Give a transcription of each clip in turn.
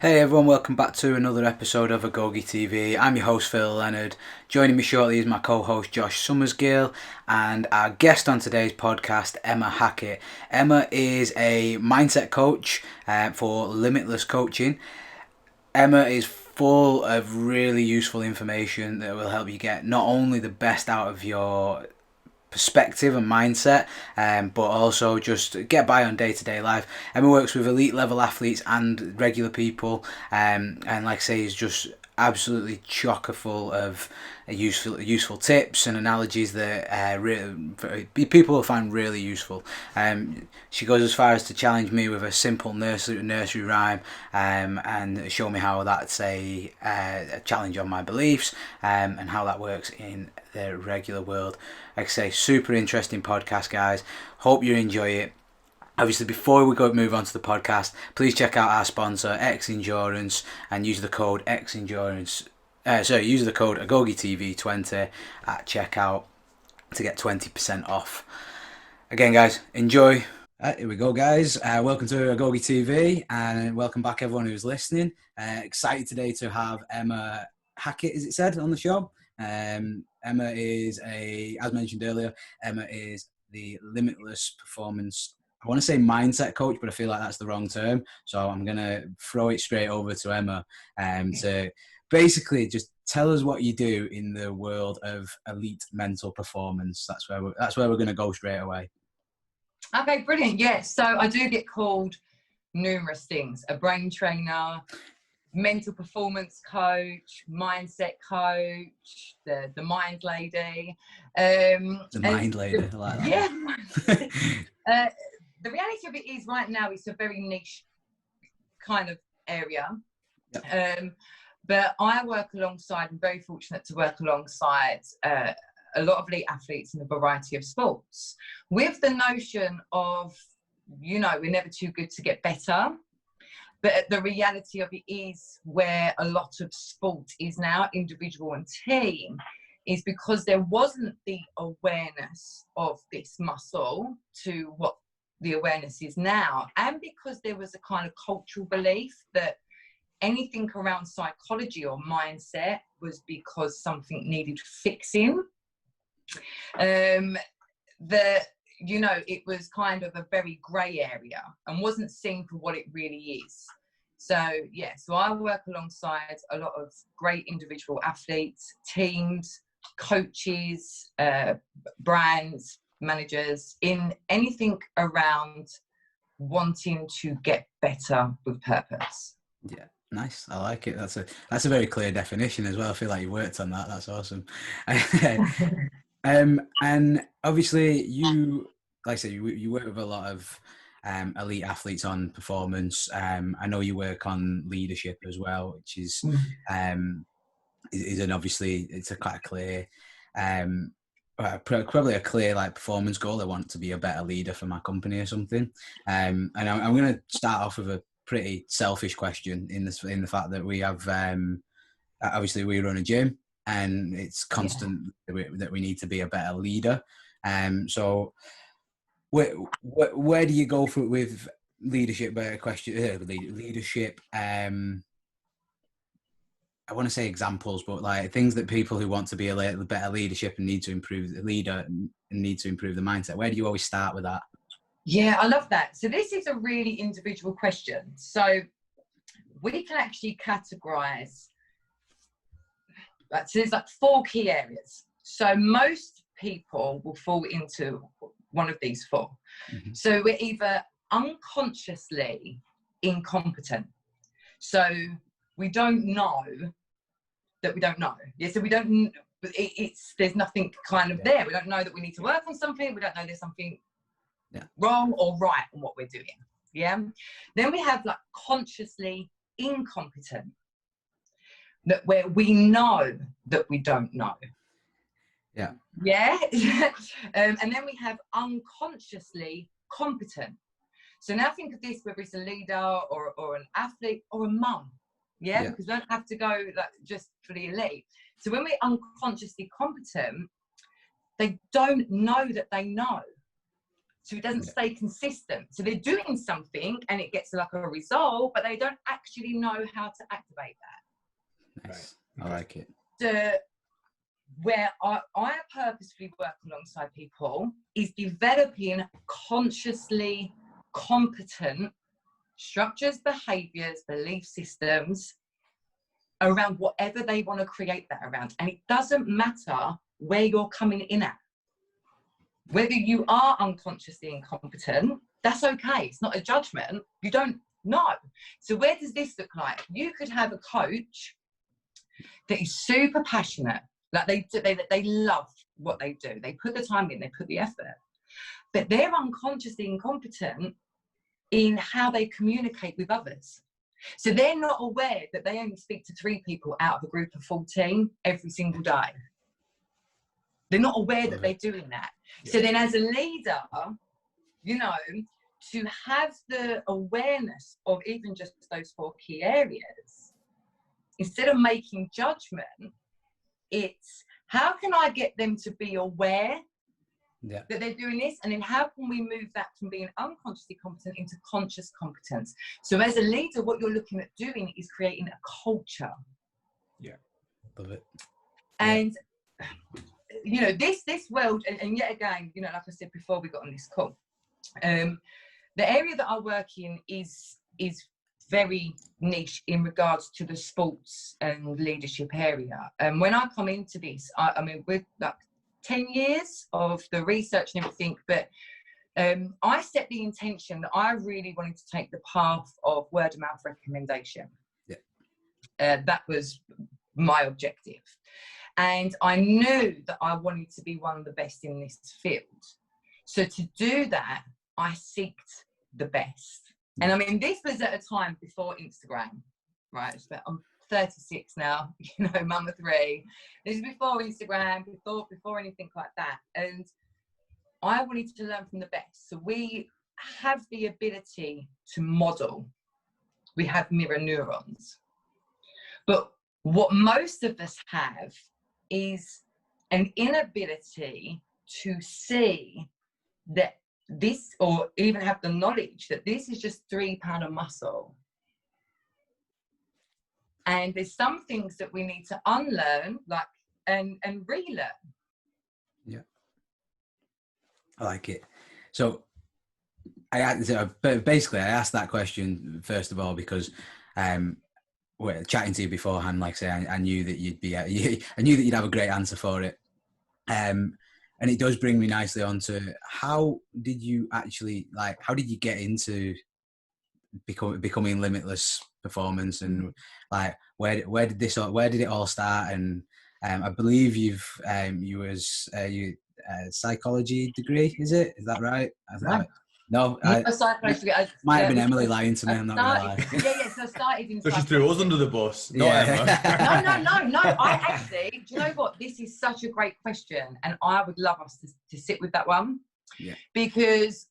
Hey everyone, welcome back to another episode of AgogeTV. I'm your host Phil Leonard. Joining me shortly is my co-host Josh Summersgill and our guest on today's podcast, Emma Hackett. Emma is a mindset coach for Limitless Coaching. Emma is full of really useful information that will help you get not only the best out of your perspective and mindset, but also just get by on day-to-day life. Emma works with elite level athletes and regular people, and like I say, is just absolutely chocker full of useful tips and analogies that people will find really useful. She goes as far as to challenge me with a simple nursery rhyme, and show me how that's a challenge on my beliefs, and how that works in the regular world. Like I say, super interesting podcast, guys. Hope you enjoy it. Obviously, before we move on to the podcast, please check out our sponsor, X Endurance, and use the code X Endurance. Use the code AgogeTV20 at checkout to get 20% off. Again, guys, enjoy. Here we go, guys. Welcome to Agoge TV, and welcome back everyone who's listening. Excited today to have Emma Hackett, is it said, on the show. Emma is as mentioned earlier, Emma is the Limitless Performance, I want to say mindset coach, but I feel like that's the wrong term. So I'm going to throw it straight over to Emma to basically just tell us what you do in the world of elite mental performance. That's where we're going to go straight away. Okay, brilliant. Yes, so I do get called numerous things: a brain trainer, mental performance coach, mindset coach, the mind lady. The mind lady, I like that. Yeah. The reality of it is, right now, it's a very niche kind of area. Yep. But I work alongside, I'm very fortunate to work alongside a lot of elite athletes in a variety of sports, with the notion of, we're never too good to get better. But the reality of it is, where a lot of sport is now, individual and team, is because there wasn't the awareness of this muscle to what the awareness is now. And because there was a kind of cultural belief that anything around psychology or mindset was because something needed fixing. It was kind of a very grey area and wasn't seen for what it really is. So I work alongside a lot of great individual athletes, teams, coaches, brands, managers, in anything around wanting to get better with purpose. Yeah, nice. I like it. That's a very clear definition as well. I feel like you worked on that. That's awesome. And obviously you, like I said, you work with a lot of elite athletes on performance. I know you work on leadership as well, which is obviously it's a quite clear, probably a clear like performance goal. I want to be a better leader for my company or something. And I'm going to start off with a pretty selfish question in the fact that we have obviously we run a gym, and it's constant that we need to be a better leader. So where do you go for with leadership? Leadership. I want to say examples, but like things that people who want to be a better leadership and need to improve the leader and need to improve the mindset. Where do you always start with that? Yeah, I love that. So this is a really individual question. So we can actually categorize. So there's like 4 key areas. So most people will fall into one of these 4. Mm-hmm. So we're either unconsciously incompetent. So we don't know that we don't know. Yeah, so we don't, there's nothing kind of there. We don't know that we need to work on something. We don't know there's something wrong or right on what we're doing. Yeah. Then we have like consciously incompetent, that where we know that we don't know. Yeah. Yeah. And then we have unconsciously competent. So now think of this, whether it's a leader or an athlete or a mum. Yeah, because we don't have to go like just for the elite. So when we're unconsciously competent, they don't know that they know. So it doesn't stay consistent. So they're doing something and it gets like a result, but they don't actually know how to activate that. Nice. I like it. Where I purposefully work alongside people is developing consciously competent structures, behaviors, belief systems around whatever they want to create that around. And it doesn't matter where you're coming in at. Whether you are unconsciously incompetent, that's okay. It's not a judgment. You don't know. So where does this look like? You could have a coach that is super passionate. Like they love what they do. They put the time in, they put the effort. But they're unconsciously incompetent in how they communicate with others. So they're not aware that they only speak to 3 people out of a group of 14 every single day. They're not aware that they're doing that. Yeah. So then as a leader, you know, to have the awareness of even just those 4 key areas, instead of making judgment, it's how can I get them to be aware that they're doing this, and then how can we move that from being unconsciously competent into conscious competence? So as a leader, what you're looking at doing is creating a culture. Yeah, love it. And you know, this world, and yet again, you know, like I said before we got on this call, the area that I work in is very niche in regards to the sports and leadership area. And when I come into this, I mean, with like 10 years of the research and everything, but I set the intention that I really wanted to take the path of word of mouth recommendation. Yeah. That was my objective. And I knew that I wanted to be one of the best in this field. So to do that, I sought the best. And I mean, this was at a time before Instagram, right? I'm 36 now, you know, mum of 3. This is before Instagram, before anything like that. And I wanted to learn from the best. So we have the ability to model. We have mirror neurons. But what most of us have is an inability to see that this, or even have the knowledge that this is just 3 pounds of muscle. And there's some things that we need to unlearn, like, and relearn. Yeah. I like it. So basically I asked that question first of all because chatting to you beforehand, like I say, I knew that I knew that you'd have a great answer for it. And it does bring me nicely onto how did you get into becoming Limitless Performance, and like where did it all start? And I believe you was a psychology degree, is that right? No, might have been Emily lying to me. I'm not gonna lie. Yeah. So I started in. So she threw us under the bus, not Emma. No. I actually, do you know what? This is such a great question, and I would love us to sit with that one. Yeah. Because,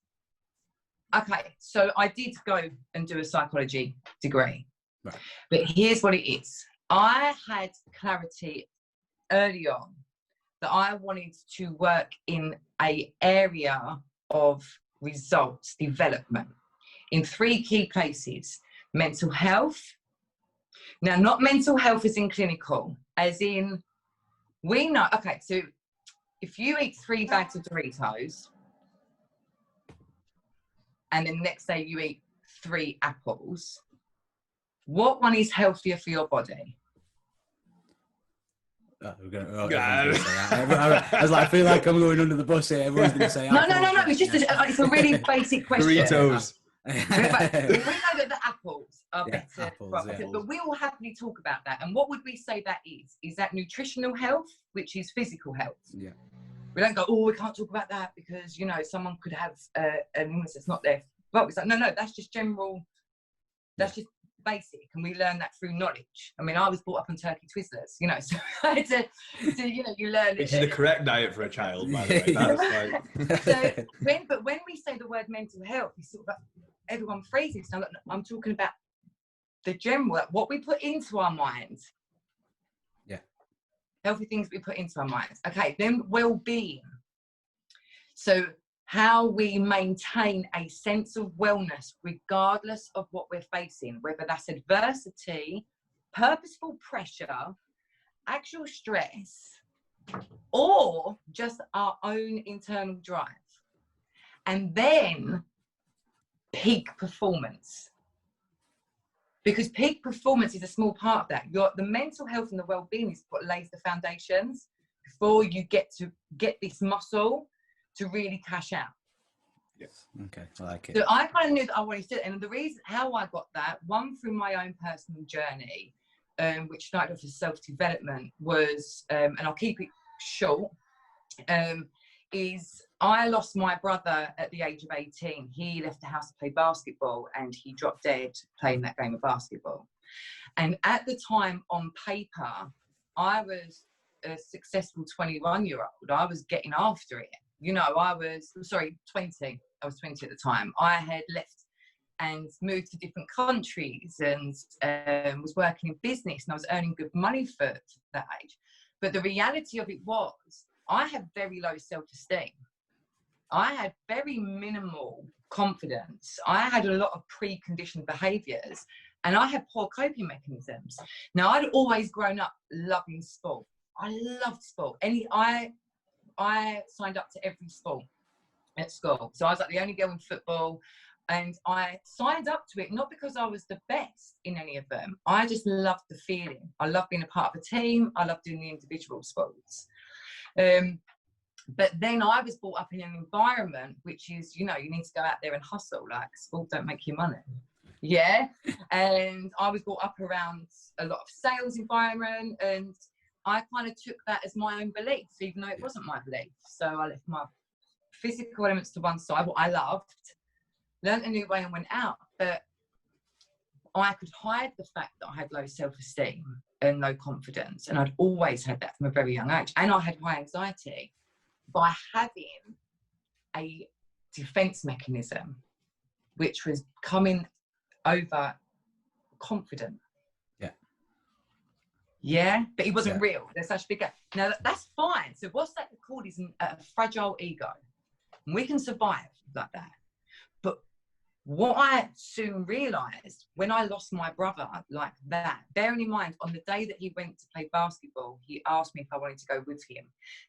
okay, so I did go and do a psychology degree, right. But here's what it is: I had clarity early on that I wanted to work in an area of results development in 3 key places: mental health. Now, not mental health as in clinical, as in, we know, okay, so if you eat 3 bags of Doritos and then the next day you eat 3 apples, what one is healthier for your body? I was like, I feel like I'm going under the bus here. Everyone's going to say no. It's just it's a really basic question. Doritos. We know that the apples are better, apples, but we will happily talk about that. And what would we say that is? Is that nutritional health, which is physical health? Yeah. We don't go, oh, we can't talk about that because, you know, someone could have an illness that's not there. Well, it's like, no, that's just general. That's just basic, and we learn that through knowledge. I mean, I was brought up on turkey Twizzlers, you know, so I had to you know, you learn. Which is the correct diet for a child, by the way. That's like... But when we say the word mental health, it's sort of like everyone phrases. So I'm talking about the general, like what we put into our minds. Yeah. Healthy things we put into our minds. Okay, then well-being. So how we maintain a sense of wellness regardless of what we're facing, whether that's adversity, purposeful pressure, actual stress, or just our own internal drive. And then peak performance. Because peak performance is a small part of that. The mental health and the well-being is what lays the foundations before you get this muscle to really cash out. Yes. Okay, I like it. So I kind of knew that I wanted to do it. And the reason how I got that, one, through my own personal journey, which started off as self-development, was, and I'll keep it short, is I lost my brother at the age of 18. He left the house to play basketball and he dropped dead playing that game of basketball. And at the time, on paper, I was a successful 21-year-old. I was getting after it. You know, 20. I was 20 at the time. I had left and moved to different countries and was working in business, and I was earning good money for that age. But the reality of it was, I had very low self-esteem. I had very minimal confidence. I had a lot of preconditioned behaviours, and I had poor coping mechanisms. Now, I'd always grown up loving sport. I loved sport. I signed up to every sport at school. So I was like the only girl in football, and I signed up to it not because I was the best in any of them. I just loved the feeling. I loved being a part of a team. I loved doing the individual sports. But then I was brought up in an environment which is, you know, you need to go out there and hustle. Like, sport don't make you money. Yeah. And I was brought up around a lot of sales environment, and I kind of took that as my own belief, even though it wasn't my belief. So I left my physical elements to one side, what I loved, learned a new way and went out. But I could hide the fact that I had low self-esteem and low confidence. And I'd always had that from a very young age. And I had high anxiety by having a defense mechanism, which was coming over confident. Yeah, but it wasn't real. There's such a big gap. Now, that's fine. So what's that called is a fragile ego. And we can survive like that. But what I soon realised when I lost my brother like that, bearing in mind, on the day that he went to play basketball, he asked me if I wanted to go with him.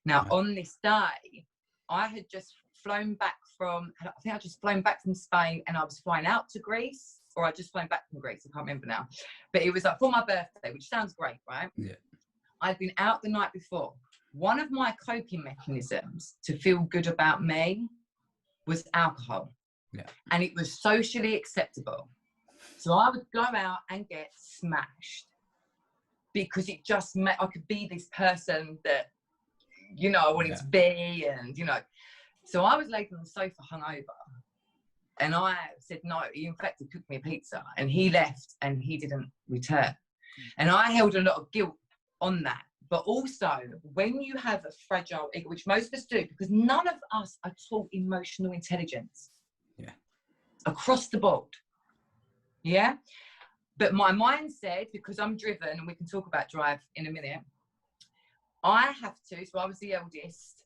Now, on this day, I had just flown back from Spain, and I was flying out to Greece. Or I just flown back from Greece, I can't remember now. But it was like for my birthday, which sounds great, right? Yeah. I'd been out the night before. One of my coping mechanisms to feel good about me was alcohol. Yeah. And it was socially acceptable. So I would go out and get smashed because it just meant I could be this person that, you know, I wanted to be, and, you know. So I was laid on the sofa hungover. And I said no. In fact, he cooked me a pizza, and he left and he didn't return. And I held a lot of guilt on that. But also, when you have a fragile ego, which most of us do, because none of us are taught emotional intelligence. Yeah. Across the board. Yeah. But my mind said, because I'm driven, and we can talk about drive in a minute, I have to. So I was the eldest.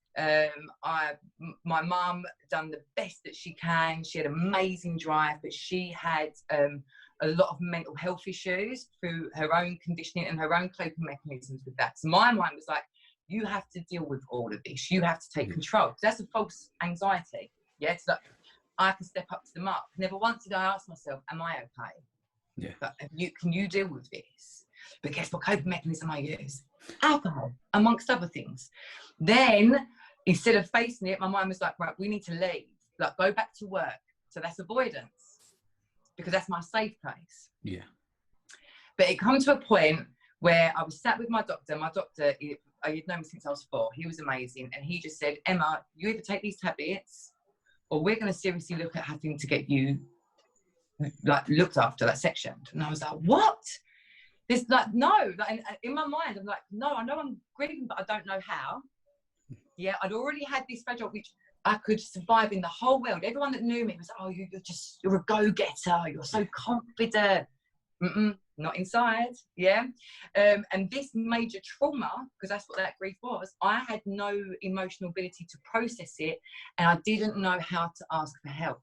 My mum done the best that she can. She had amazing drive, but she had a lot of mental health issues through her own conditioning and her own coping mechanisms with that. So my mind was like, you have to deal with all of this. You have to take control. That's a false anxiety. Yeah, it's like I can step up to the mark. Never once did I ask myself, am I okay? Yeah. But can you deal with this? But guess what coping mechanism I use? Alcohol, amongst other things. Then, instead of facing it, my mind was like, right, we need to leave. Like, go back to work. So that's avoidance, because that's my safe place. Yeah. But it come to a point where I was sat with my doctor. My doctor, I had known him since I was 4. He was amazing. And he just said, Emma, you either take these tablets, or we're going to seriously look at having to get you, like, looked after, that sectioned. And I was like, what? There's like, no. Like, in my mind, I'm like, no, I know I'm grieving, but I don't know how. Yeah, I'd already had this fragile, which I could survive in the whole world. Everyone that knew me was, oh, you're a go-getter. You're so confident. not inside. Yeah. And this major trauma, because that's what that grief was, I had no emotional ability to process it, and I didn't know how to ask for help.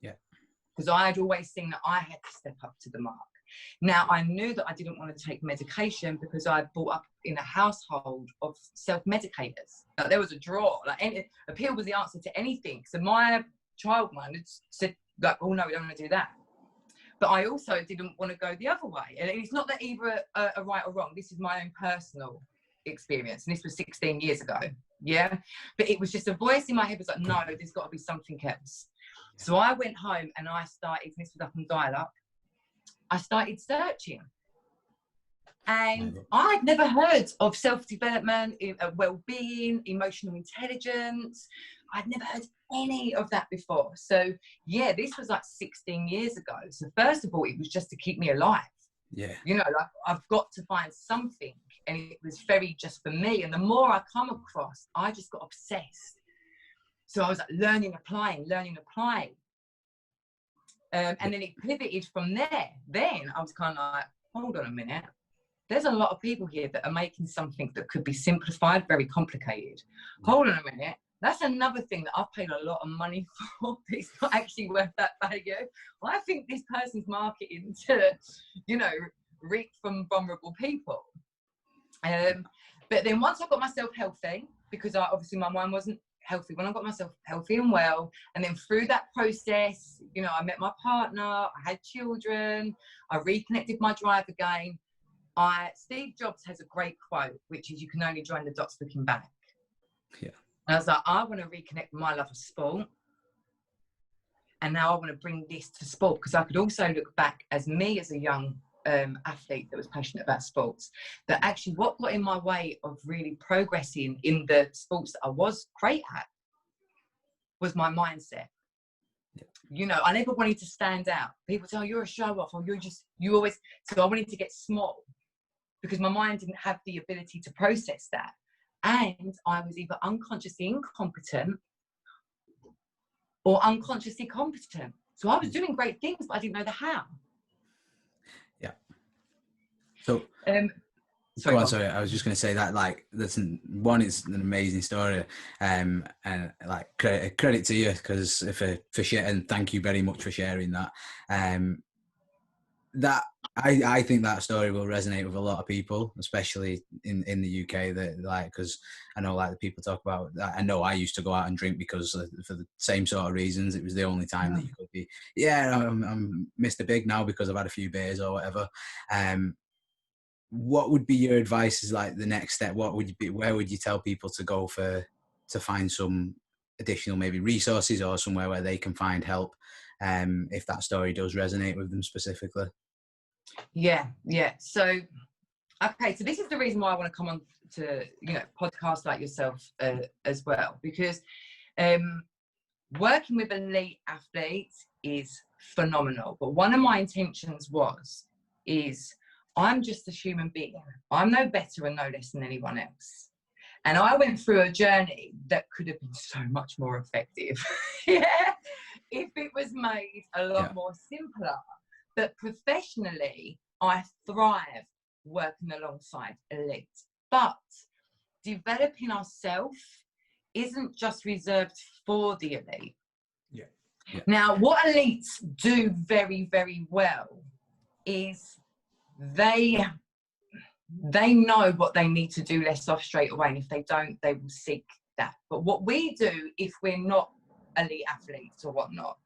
Yeah. Because I had always seen that I had to step up to the mark. Now, I knew that I didn't want to take medication because I brought up in a household of self-medicators. Like, there was a drawer, like a pill was the answer to anything. So my child mind had said, like, oh no, we don't want to do that. But I also didn't want to go the other way. And it's not that either are right or wrong. This is my own personal experience. And this was 16 years ago. Yeah. But it was just a voice in my head was like, no, there's got to be something else. So I went home and I started, this was up on dial-up, I started searching. And I had never heard of self-development, well-being, emotional intelligence. I'd never heard any of that before. So yeah, this was like 16 years ago. So first of all, it was just to keep me alive. Yeah. You know, like, I've got to find something. And it was very just for me. And the more I come across, I just got obsessed. So I was like learning, applying. And then it pivoted from there. Then I was kind of like, hold on a minute. There's a lot of people here that are making something that could be simplified, very complicated. Hold on a minute. That's another thing that I've paid a lot of money for. It's not actually worth that value. Well, I think this person's marketing to, you know, reach from vulnerable people. But then once I got myself healthy, because obviously my mind wasn't healthy, when I got myself healthy and well, and then through that process, you know, I met my partner, I had children, I reconnected my drive again. Steve Jobs has a great quote, which is, you can only join the dots looking back. Yeah. And I was like, I want to reconnect my love of sport. And now I want to bring this to sport, because I could also look back as me as a young athlete that was passionate about sports, that actually what got in my way of really progressing in the sports that I was great at was my mindset. Yeah. You know, I never wanted to stand out. People say, oh, you're a show off, or you always, so I wanted to get small because my mind didn't have the ability to process that. And I was either unconsciously incompetent or unconsciously competent. So I was doing great things, but I didn't know the how. Yeah. So, sorry, I was just going to say that, like, it's an amazing story, and like credit to you, because for sharing, and thank you very much for sharing that. That I think that story will resonate with a lot of people, especially in the UK. That, like, because I know, like, the people talk about that. I know I used to go out and drink because for the same sort of reasons. It was the only time that you could be. Yeah, I'm Mr. Big now because I've had a few beers or whatever. What would be your advice? Is like the next step? What would you be? Where would you tell people to go to find some additional maybe resources or somewhere where they can find help? If that story does resonate with them specifically. Yeah. So, okay. So this is the reason why I want to come on to, you know, podcasts like yourself as well, because working with elite athletes is phenomenal. But one of my intentions is I'm just a human being. I'm no better and no less than anyone else. And I went through a journey that could have been so much more effective. Yeah. If it was made a lot more simpler. But professionally, I thrive working alongside elite. But developing ourselves isn't just reserved for the elite. Yeah. Now, what elites do very, very well is they know what they need to do less off straight away. And if they don't, they will seek that. But what we do, if we're not elite athletes or whatnot,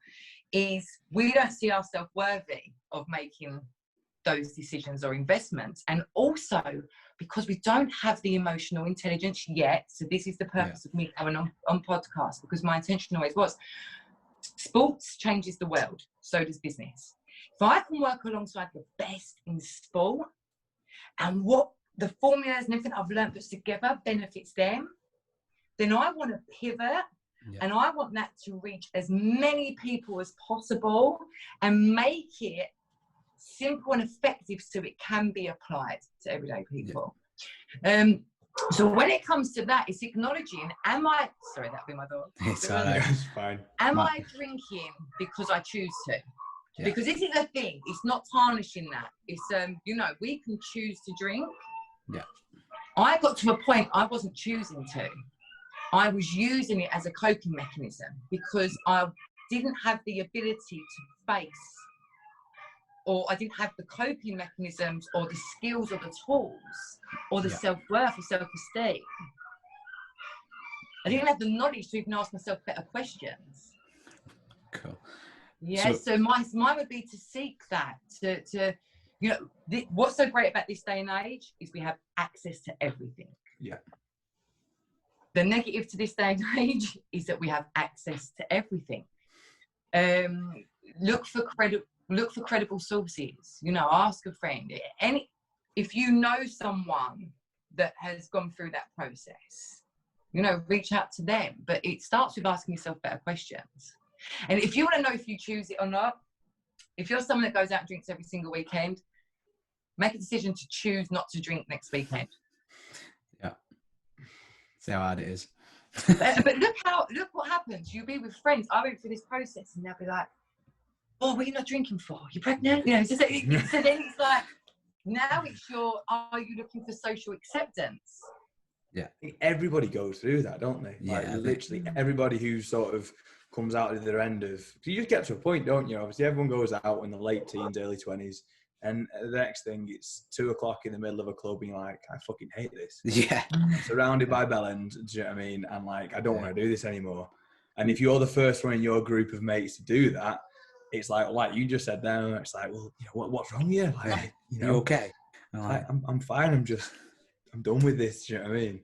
is we don't see ourselves worthy of making those decisions or investments. And also because we don't have the emotional intelligence yet. So this is the purpose of me coming on podcast, because my intention always was, sports changes the world. So does business. If I can work alongside the best in sport, and what the formulas and everything I've learned puts together benefits them, then I want to pivot. And I want that to reach as many people as possible and make it simple and effective so it can be applied to everyday people. So when it comes to that, it's acknowledging, sorry, that'd be my dog. It's all right. It's fine. Am I drinking because I choose to? Because this is the thing, it's not tarnishing that. It's, you know, we can choose to drink. Yeah. I got to a point I wasn't choosing to. I was using it as a coping mechanism because I didn't have the ability to face, or I didn't have the coping mechanisms or the skills or the tools or the self-worth or self-esteem. I didn't have the knowledge to even ask myself better questions. Cool. Yeah, so mine would be to seek that, to you know, what's so great about this day and age is we have access to everything. Yeah. The negative to this day and age is that we have access to everything. Look for credible sources. You know, ask a friend. If you know someone that has gone through that process, you know, reach out to them. But it starts with asking yourself better questions. And if you want to know if you choose it or not, if you're someone that goes out and drinks every single weekend, make a decision to choose not to drink next weekend. Yeah. See how hard it is. But look what happens. You'll be with friends. I went through this process and they'll be like, oh, what are you not drinking for? You're pregnant? You know, so then it's like, now it's are you looking for social acceptance? Yeah. Everybody goes through that, don't they? Like, literally everybody who sort of comes out at their end of, you just get to a point, don't you? Obviously everyone goes out in the late teens, early 20s, and the next thing, it's 2:00 in the middle of a club and you're like, I fucking hate this. Yeah. I'm surrounded by bellends, do you know what I mean? And like, I don't want to do this anymore. And if you're the first one in your group of mates to do that, it's like you just said there, it's like, well, you know, what's wrong with you? Like, you know, you okay? I'm fine. I'm done with this. Do you know what I mean?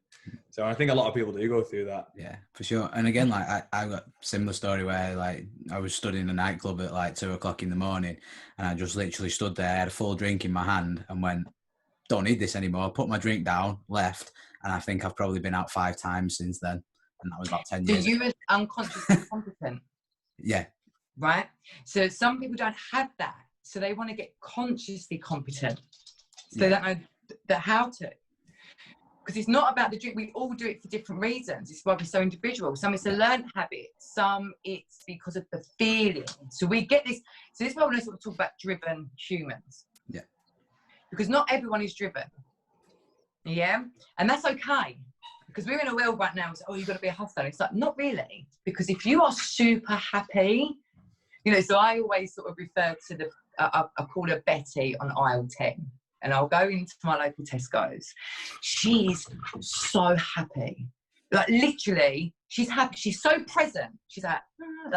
So I think a lot of people do go through that. Yeah, for sure. And again, like I got a similar story where like I was stood in a nightclub at like 2:00 in the morning, and I just literally stood there, had a full drink in my hand, and went, "Don't need this anymore." Put my drink down, left, and I think I've probably been out 5 times since then, and that was about 10 years. So you were unconsciously competent. Yeah. Right. So some people don't have that, so they want to get consciously competent. So they don't know how to. Because it's not about the drink. We all do it for different reasons. It's why we're so individual. Some it's a learned habit. Some it's because of the feeling. So we get this. So this is why we sort of talk about driven humans. Yeah. Because not everyone is driven. Yeah. And that's okay. Because we're in a world right now. It's, oh, you've got to be a hustler. It's like, not really. Because if you are super happy, you know, so I always sort of refer to I call her Betty on aisle 10. And I'll go into my local Tesco's. She's so happy. Like, literally, she's happy. She's so present. She's like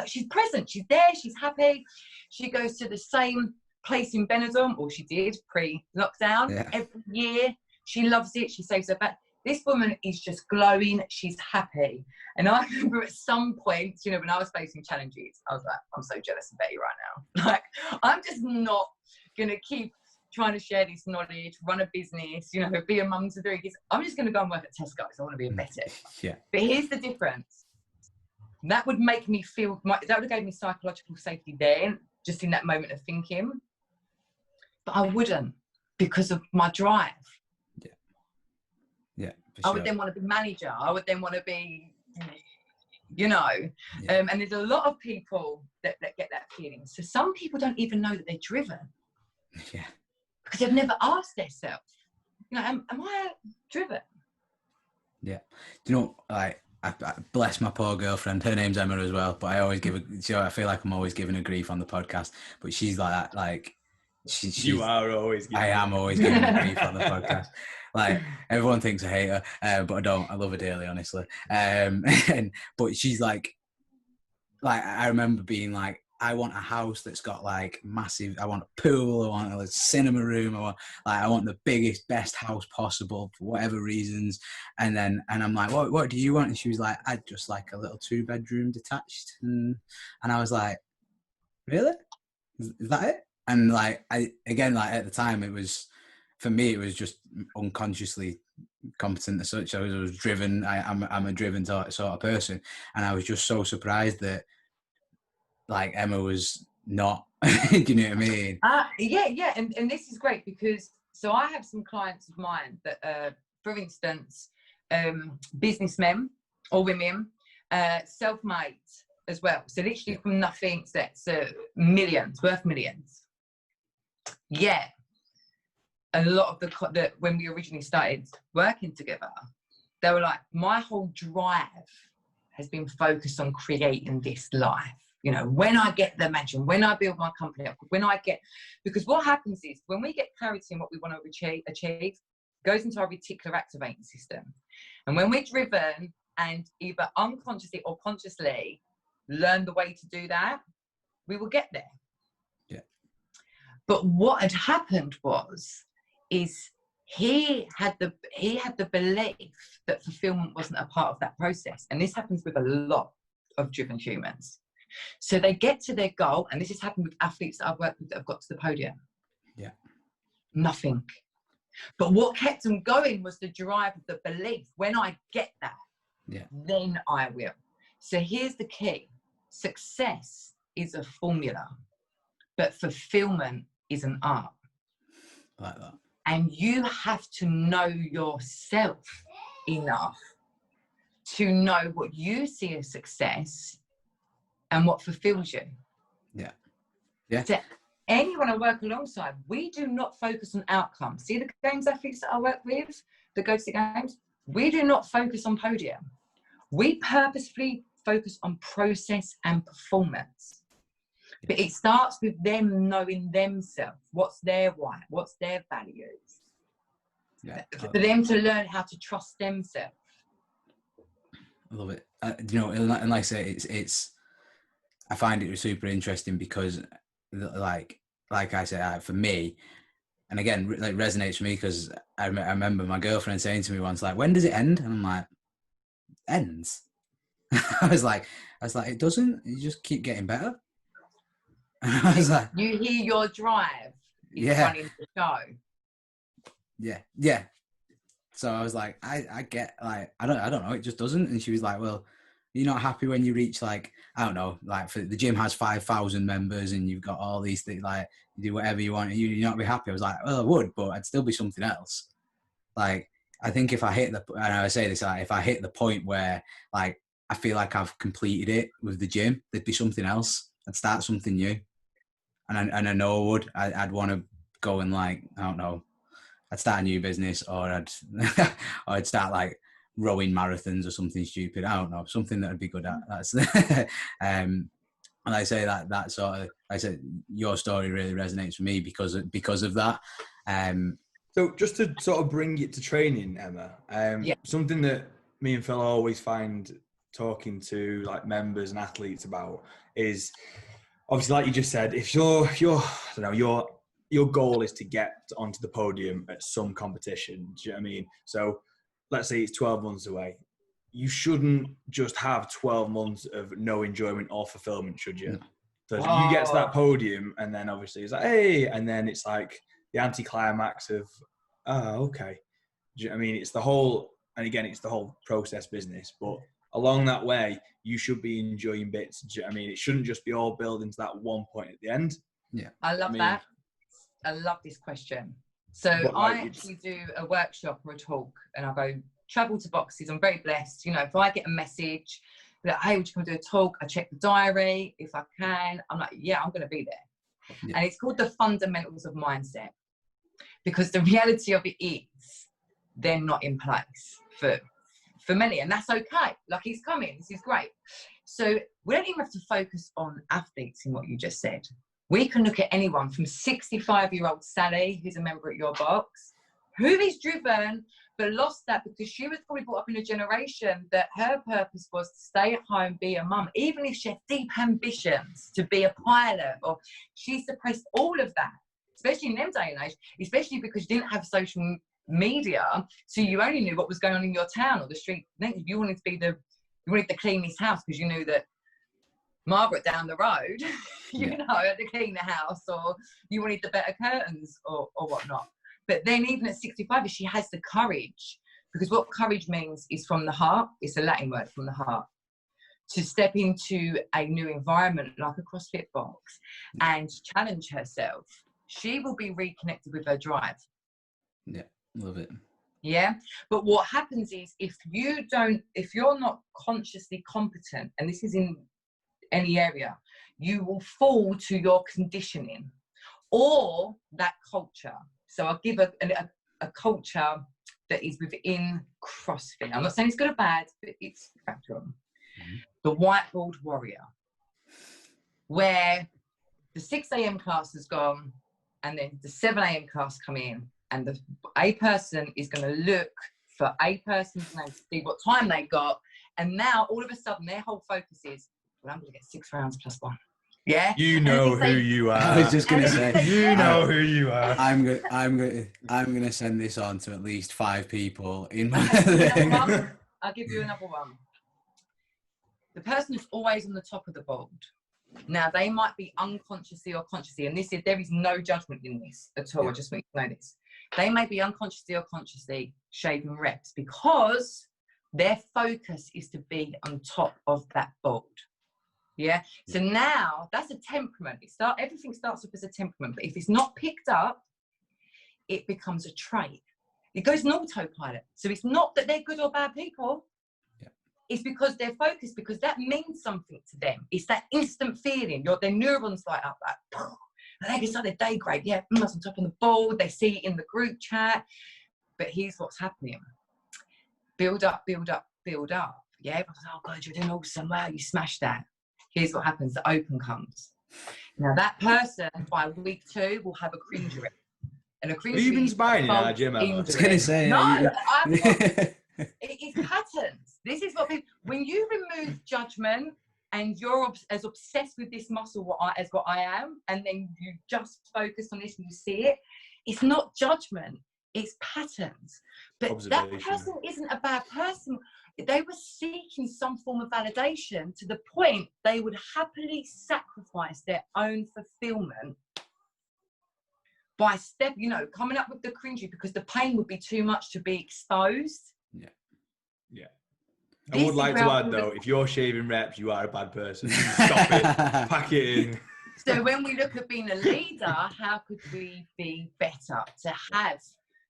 she's present. She's there. She's happy. She goes to the same place in Benidorm, or she did pre-lockdown, every year. She loves it. She saves her back. This woman is just glowing. She's happy. And I remember at some point, you know, when I was facing challenges, I was like, I'm so jealous of Betty right now. Like, I'm just not going to keep trying to share this knowledge, run a business, you know, be a mum to 3 kids. I'm just going to go and work at Tesco's. I want to be a Betty. Yeah. But here's the difference. That would make me feel, that would have given me psychological safety then, just in that moment of thinking. But I wouldn't, because of my drive. Yeah. Yeah. I would then want to be manager. I would then want to be, you know, and there's a lot of people that get that feeling. So some people don't even know that they're driven. Yeah. Because they've never asked themselves, you know, am I driven? Yeah. Do you know, like, I bless my poor girlfriend. Her name's Emma as well, but I always give her, so I feel like I'm always giving her grief on the podcast, but she's like that, like, you are always giving I am always giving her grief on the podcast. Like, everyone thinks I hate her, but I don't. I love her dearly, honestly. But she's like I remember being like, I want a house that's got like massive, I want a pool, I want a cinema room, I want the biggest, best house possible for whatever reasons. And I'm like, what do you want? And she was like, I'd just like a little 2-bedroom detached. And I was like, really? Is that it? And like, at the time, it was, for me, it was just unconsciously competent as such. I was driven. I'm a driven sort of person. And I was just so surprised that like Emma was not. Do you know what I mean? Yeah. And this is great because, so I have some clients of mine that, for instance, businessmen or women, self-made, as well. So literally from nothing, that's millions, worth millions. Yeah. A lot of the when we originally started working together, they were like, my whole drive has been focused on creating this life. You know, when I get the mansion, when I build my company up, because what happens is when we get clarity in what we want to achieve, goes into our reticular activating system. And when we're driven and either unconsciously or consciously learn the way to do that, we will get there. Yeah. But what had happened is he had the belief that fulfillment wasn't a part of that process. And this happens with a lot of driven humans. So they get to their goal, and this has happened with athletes that I've worked with that have got to the podium. Yeah. Nothing. But what kept them going was the drive of the belief. When I get that, then I will. So here's the key. Success is a formula, but fulfillment is an art. I like that. And you have to know yourself enough to know what you see as success and what fulfills you. Yeah. Yeah. So anyone I work alongside, we do not focus on outcomes. See the games athletes that I work with, the go-to games, we do not focus on podium. We purposefully focus on process and performance. But it starts with them knowing themselves. What's their why? What's their values? Yeah. For them to learn how to trust themselves. I love it. You know, and like I say, it's. I find it super interesting because, like I said, for me, and again, like resonates for me because I remember my girlfriend saying to me once, like, "When does it end?" And I'm like, "Ends." I was like, "It doesn't. You just keep getting better." And I was like, "You hear your drive is running the show." Yeah. So I was like, I get, like, I don't know, it just doesn't. And she was like, well, you're not happy when you reach, like, I don't know, like, for the gym has 5,000 members and you've got all these things, like, you do whatever you want, and you're not be happy. I was like, well, I would, but I'd still be something else. Like, I think if I hit and I say this, like, if I hit the point where, like, I feel like I've completed it with the gym, there'd be something else. I'd start something new. And I know I would. I'd want to go and, like, I don't know, I'd start a new business, or I'd start, like, rowing marathons or something stupid. I don't know, something that I'd be good at. That's and I say that sort of, I said, your story really resonates with me because of that. So just to sort of bring it to training, Emma, something that me and Phil always find talking to, like, members and athletes about is, obviously, like you just said, if your goal is to get onto the podium at some competition, do you know what I mean? So let's say it's 12 months away. You shouldn't just have 12 months of no enjoyment or fulfillment, should you? So you get to that podium and then obviously it's like, hey, and then it's like the anticlimax of, oh, okay. Do you know what I mean? It's the whole process business, but along that way, you should be enjoying bits. Do you know what I mean? It shouldn't just be all building to that one point at the end. Yeah. I love that. I love this question. So I actually do a workshop or a talk and I go travel to boxes. I'm very blessed. You know, if I get a message like, hey, would you come do a talk? I check the diary. If I can, I'm like, yeah, I'm going to be there. Yeah. And it's called the fundamentals of mindset, because the reality of it is they're not in place for many, and that's okay. Like, he's coming. This is great. So we don't even have to focus on athletes in what you just said. We can look at anyone from 65-year-old Sally, who's a member at your box, who is driven but lost that because she was probably brought up in a generation that her purpose was to stay at home, be a mum, even if she had deep ambitions to be a pilot, or she suppressed all of that, especially in them day and age, especially because you didn't have social media, so you only knew what was going on in your town or the street. You wanted the cleanest house because you knew that Margaret down the road, had to clean the house, or you wanted the better curtains or whatnot. But then even at 65, she has the courage, because what courage means is from the heart. It's a Latin word, from the heart, to step into a new environment like a CrossFit box and challenge herself. She will be reconnected with her drive. Yeah, love it. Yeah, but what happens is if you're not consciously competent, and this is in any area, you will fall to your conditioning or that culture. So I'll give a culture that is within CrossFit. I'm not saying it's good or bad, but it's factual. Mm-hmm. The whiteboard warrior, where the 6 a.m. class has gone and then the 7 a.m. class come in, and a person is going to look for a person's name to see what time they got, and now all of a sudden their whole focus is, well, I'm going to get 6 rounds plus 1. Yeah, you know who you are. I was just going to say, you know who you are. I'm gonna send this on to at least 5 people in my. I'll give you another one. The person who's always on the top of the board. Now they might be unconsciously or consciously, and there is no judgment in this at all. Yeah. I just want you to know this. They may be unconsciously or consciously shaving reps because their focus is to be on top of that board. Yeah. So now that's a temperament. Everything starts off as a temperament, but if it's not picked up, it becomes a trait. It goes in autopilot. So it's not that they're good or bad people. Yeah. It's because they're focused, because that means something to them. It's that instant feeling. Their neurons light up like, and they can start their day great. Yeah, that's on top of the board. They see it in the group chat. But here's what's happening. Build up, build up, build up. Yeah. Oh God, you're doing awesome. Wow, you smashed that. Here's what happens. The open comes. Now that person by week 2 will have a cringe rep. And a cringe rep. Have you been spying in our gym? I was going to say. No, it's patterns. This is what people, when you remove judgment and you're as obsessed with this muscle as what I am, and then you just focus on this and you see it, it's not judgment, it's patterns. But that person isn't a bad person. They were seeking some form of validation to the point they would happily sacrifice their own fulfillment by coming up with the cringy, because the pain would be too much to be exposed. Yeah. Yeah. I would like to add though, if you're shaving reps, you are a bad person. Stop it. Pack it in. So when we look at being a leader, how could we be better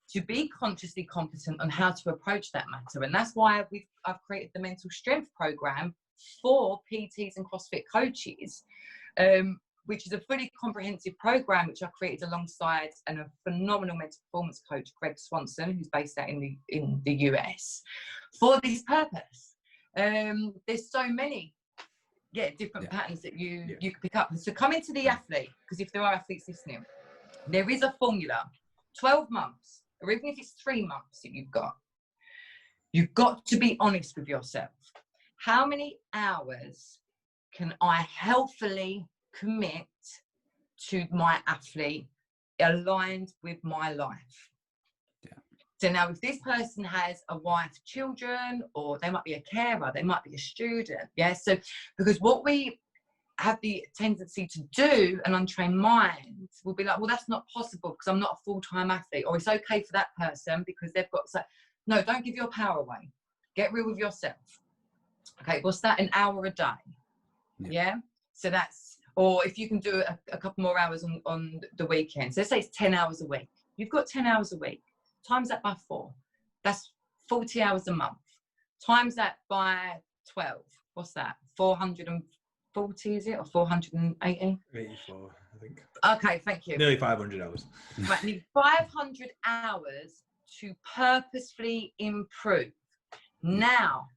to be consciously competent on how to approach that matter? And that's why I've created the mental strength program for PTs and CrossFit coaches, which is a fully comprehensive program which I created alongside a phenomenal mental performance coach, Greg Swanson, who's based out in the US, for this purpose. There's so many different patterns that you can pick up. So come into the athlete, because if there are athletes listening, there is a formula. 12 months, or even if it's 3 months that you've got to be honest with yourself. How many hours can I healthily commit to my athlete aligned with my life? Yeah. So now if this person has a wife, children, or they might be a carer, they might be a student. Yeah. So because what we have the tendency to do, an untrained mind will be like, well, that's not possible because I'm not a full-time athlete, or it's okay for that person because they've got, so no, don't give your power away. Get real with yourself. Okay, what's that? An hour a day. Yeah. So that's, or if you can do a couple more hours on the weekend. So let's say it's 10 hours a week. You've got 10 hours a week. Times that by 4. That's 40 hours a month. Times that by 12. What's that? 440, is it? Or 480? 84, I think. Okay, thank you. Nearly 500 hours. Right, you need 500 hours to purposefully improve. Now,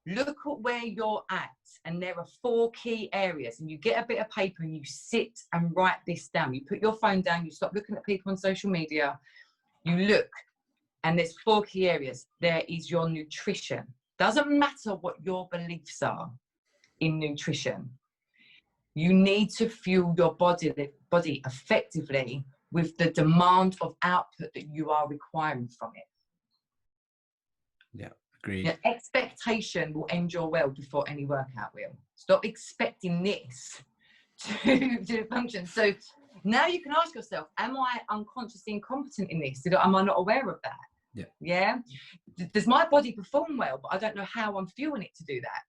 look at where you're at, and there are 4 key areas, and you get a bit of paper and you sit and write this down. You put your phone down, you stop looking at people on social media, you look, and there's 4 key areas. There is your nutrition. Doesn't matter what your beliefs are in nutrition. You need to fuel your body effectively with the demand of output that you are requiring from it. Yeah. Agreed. Your expectation will end your well before any workout will. Stop expecting this to function. So now you can ask yourself, am I unconsciously incompetent in this? Am I not aware of that? Yeah. Yeah. Does my body perform well, but I don't know how I'm fueling it to do that?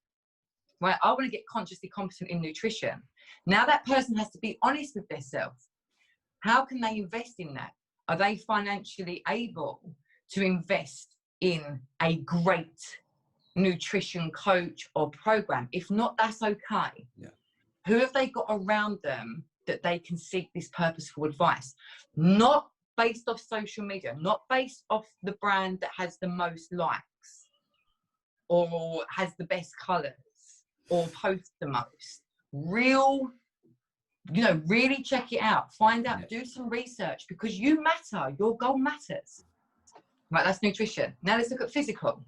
Right. I want to get consciously competent in nutrition. Now that person has to be honest with themselves. How can they invest in that? Are they financially able to invest in a great nutrition coach or program? If not, that's okay. Yeah. Who have they got around them that they can seek this purposeful advice? Not based off social media, not based off the brand that has the most likes or has the best colours or posts the most. Real, really check it out. Find out, do some research, because you matter. Your goal matters. Right, that's nutrition. Now let's look at physical.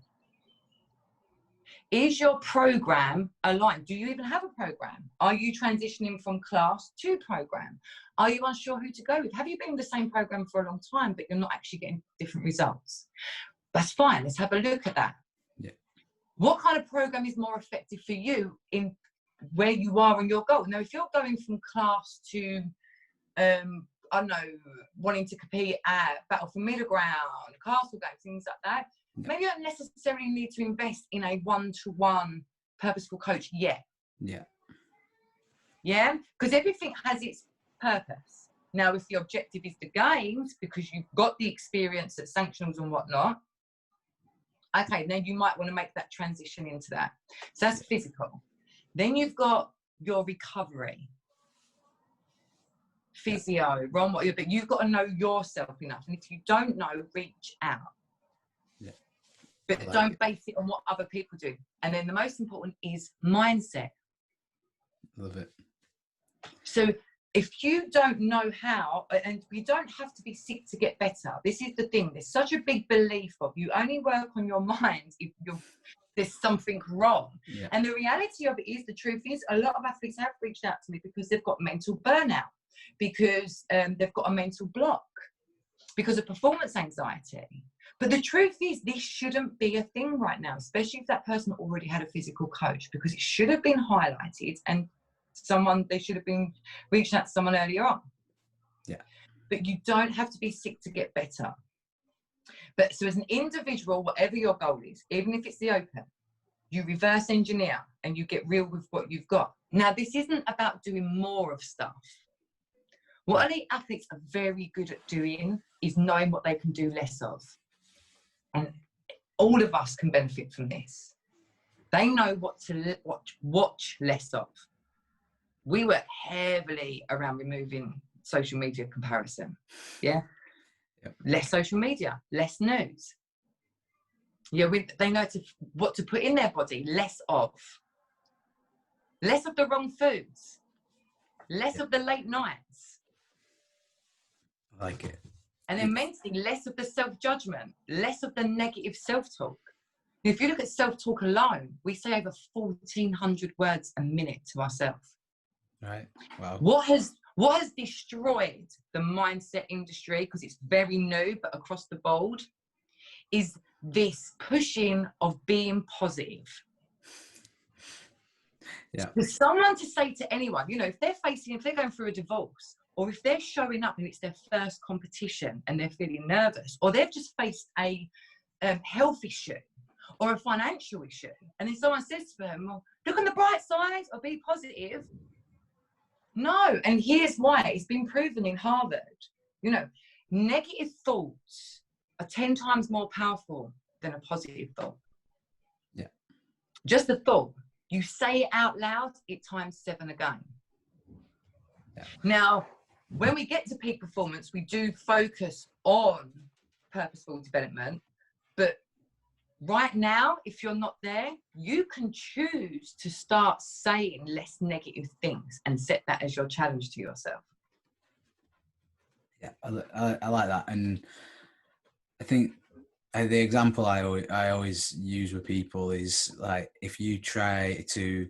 Is your program aligned? Do you even have a program? Are you transitioning from class to program? Are you unsure who to go with? Have you been in the same program for a long time, but you're not actually getting different results? That's fine. Let's have a look at that. Yeah. What kind of program is more effective for you in where you are on your goal? Now, if you're going from class to, I don't know, wanting to compete at Battle for Middle Ground, Castle Games, things like that, maybe you don't necessarily need to invest in a one-to-one purposeful coach yet. Yeah. Yeah? Because everything has its purpose. Now, if the objective is the games, because you've got the experience at sanctionals and whatnot, okay, then you might want to make that transition into that. So that's physical. Then you've got your recovery. Physio, Ron, but you've got to know yourself enough. And if you don't know, reach out. Yeah. But don't base it on what other people do. And then the most important is mindset. Love it. So if you don't know how, and you don't have to be sick to get better. This is the thing. There's such a big belief of you only work on your mind if there's something wrong. Yeah. And the reality of it is, the truth is, a lot of athletes have reached out to me because they've got mental burnout, because they've got a mental block, because of performance anxiety. But the truth is, this shouldn't be a thing right now, especially if that person already had a physical coach, because it should have been highlighted and they should have been reaching out to someone earlier on. Yeah. But you don't have to be sick to get better. But so as an individual, whatever your goal is, even if it's the open, you reverse engineer and you get real with what you've got. Now, this isn't about doing more of stuff. What elite athletes are very good at doing is knowing what they can do less of. And all of us can benefit from this. They know what to watch less of. We work heavily around removing social media comparison. Yeah. Yep. Less social media, less news. Yeah, they know what to put in their body, less of the wrong foods, less of the late nights. I like it. And then mentally, less of the self-judgment, less of the negative self-talk. If you look at self-talk alone, we say over 1,400 words a minute to ourselves. Right. Wow. What has destroyed the mindset industry, because it's very new, but across the board, is this pushing of being positive. Yeah. For someone to say to anyone, if they're going through a divorce, or if they're showing up and it's their first competition and they're feeling nervous, or they've just faced a health issue or a financial issue, and then someone says to them, well, look on the bright side or be positive. No, and here's why. It's been proven in Harvard. Negative thoughts are 10 times more powerful than a positive thought. Yeah. Just a thought. You say it out loud, it times 7 again. Yeah. Now, when we get to peak performance, we do focus on purposeful development. But right now, if you're not there, you can choose to start saying less negative things and set that as your challenge to yourself. Yeah, I like that. And I think the example I always use with people is, like, if you try to,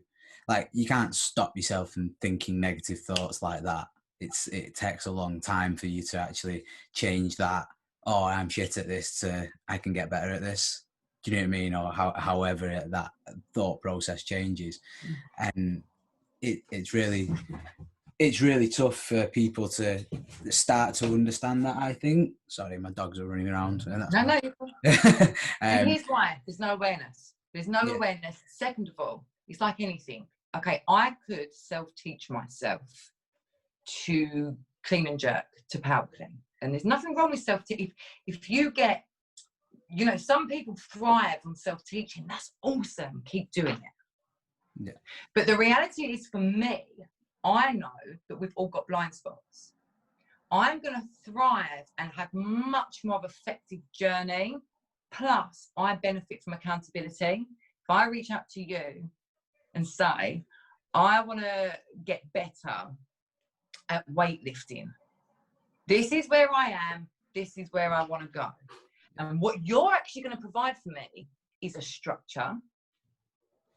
like, you can't stop yourself from thinking negative thoughts like that. It takes a long time for you to actually change that. Oh, I'm shit at this, to I can get better at this. Do you know what I mean? Or however that thought process changes. And it's really tough for people to start to understand that, I think. Sorry, my dogs are running around. And and here's why. There's no awareness. There's no awareness. Second of all, it's like anything. Okay, I could self-teach myself to clean and jerk, to power clean. And there's nothing wrong with self-teaching. If you get, some people thrive on self-teaching. That's awesome. Keep doing it. Yeah. But the reality is, for me, I know that we've all got blind spots. I'm going to thrive and have much more of an effective journey. Plus, I benefit from accountability. If I reach out to you and say, I want to get better at weightlifting. This is where I am. This is where I want to go. And what you're actually going to provide for me is a structure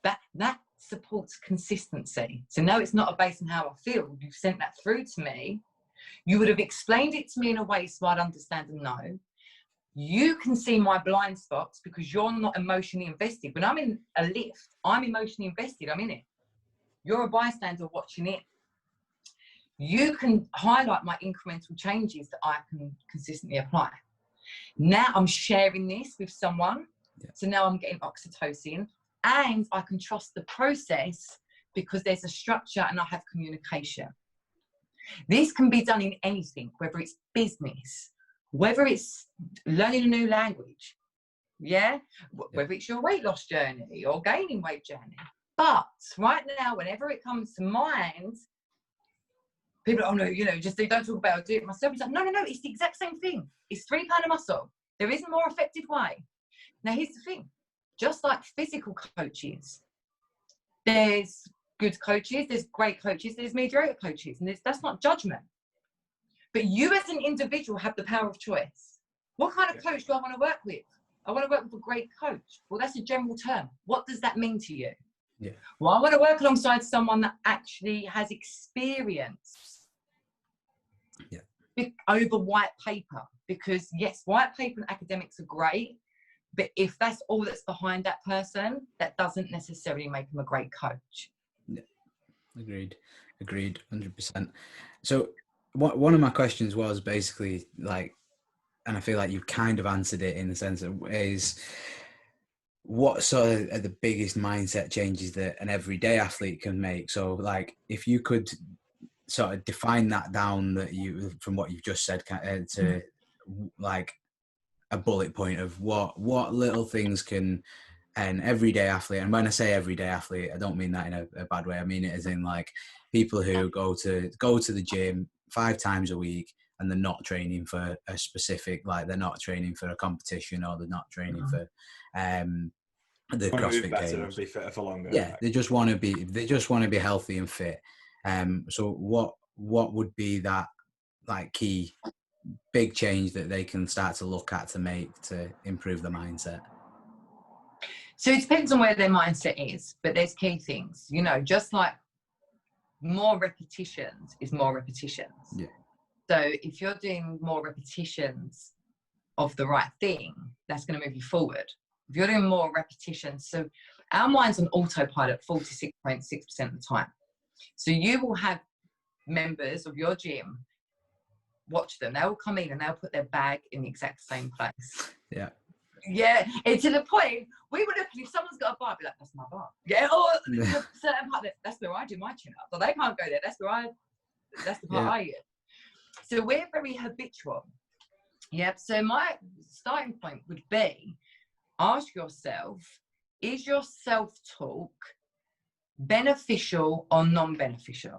that supports consistency. So no, it's not based on how I feel. You've sent that through to me. You would have explained it to me in a way so I'd understand and know. You can see my blind spots because you're not emotionally invested. When I'm in a lift, I'm emotionally invested. I'm in it. You're a bystander watching it. You can highlight my incremental changes that I can consistently apply. Now I'm sharing this with someone. Yeah. So now I'm getting oxytocin and I can trust the process because there's a structure and I have communication. This can be done in anything, whether it's business, whether it's learning a new language, whether it's your weight loss journey or gaining weight journey. But right now, whenever it comes to mind, people are, oh no, just they don't talk about it, I'll do it myself. It's like, no, it's the exact same thing. It's 3 pounds a muscle. There is a more effective way. Now, here's the thing. Just like physical coaches, there's good coaches, there's great coaches, there's mediocre coaches, and that's not judgment. But you as an individual have the power of choice. What kind of coach do I want to work with? I want to work with a great coach. Well, that's a general term. What does that mean to you? Yeah. Well, I want to work alongside someone that actually has experience over white paper. Because yes, white paper and academics are great, but if that's all that's behind that person, that doesn't necessarily make them a great coach. Yeah. Agreed, 100%. So one of my questions was basically like, and I feel like you kind of answered it in the sense of is what sort of are the biggest mindset changes that an everyday athlete can make? So like, if you could sort of define that down that you, from what you've just said to like a bullet point of what little things can an everyday athlete, and when I say everyday athlete, I don't mean that in a bad way. I mean it as in like people who go to the gym 5 times a week and they're not training for a specific, like they're not training for a competition or they're not training for the CrossFit Games. And be fitter for longer. Yeah, they just want to be healthy and fit. So what would be that like key big change that they can start to look at to make to improve the mindset? So it depends on where their mindset is, but there's key things, just like more repetitions is more repetitions. Yeah. So if you're doing more repetitions of the right thing, that's going to move you forward. If you're doing more repetitions, so our mind's on autopilot 46.6% of the time. So you will have members of your gym, watch them, they'll come in and they'll put their bag in the exact same place. Yeah. Yeah, and to the point, we would look, if someone's got a bar, be like, that's my bar. Yeah, or certain part, that's where I do my chin-up. So they can't go there, that's the part I use. So we're very habitual. Yeah, so my starting point would be, ask yourself, is your self-talk beneficial or non-beneficial?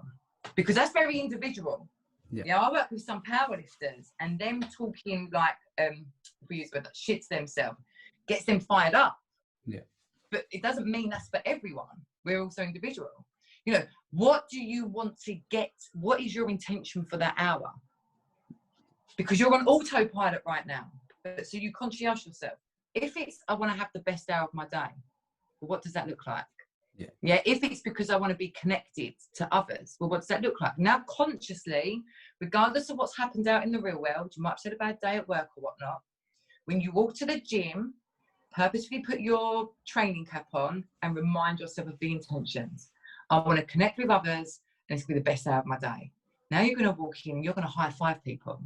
Because that's very individual. Yeah, I work with some powerlifters and them talking like, we use the word that shits themselves, gets them fired up. Yeah. But it doesn't mean that's for everyone. We're also individual. What do you want to get? What is your intention for that hour? Because you're on autopilot right now. So you conscientious yourself. If it's, I want to have the best hour of my day, well, what does that look like? Yeah. If it's because I want to be connected to others, well, what does that look like? Now, consciously, regardless of what's happened out in the real world, you might have had a bad day at work or whatnot. When you walk to the gym, purposefully put your training cap on and remind yourself of the intentions. I want to connect with others and it's going to be the best hour of my day. Now you're going to walk in and you're going to high five people.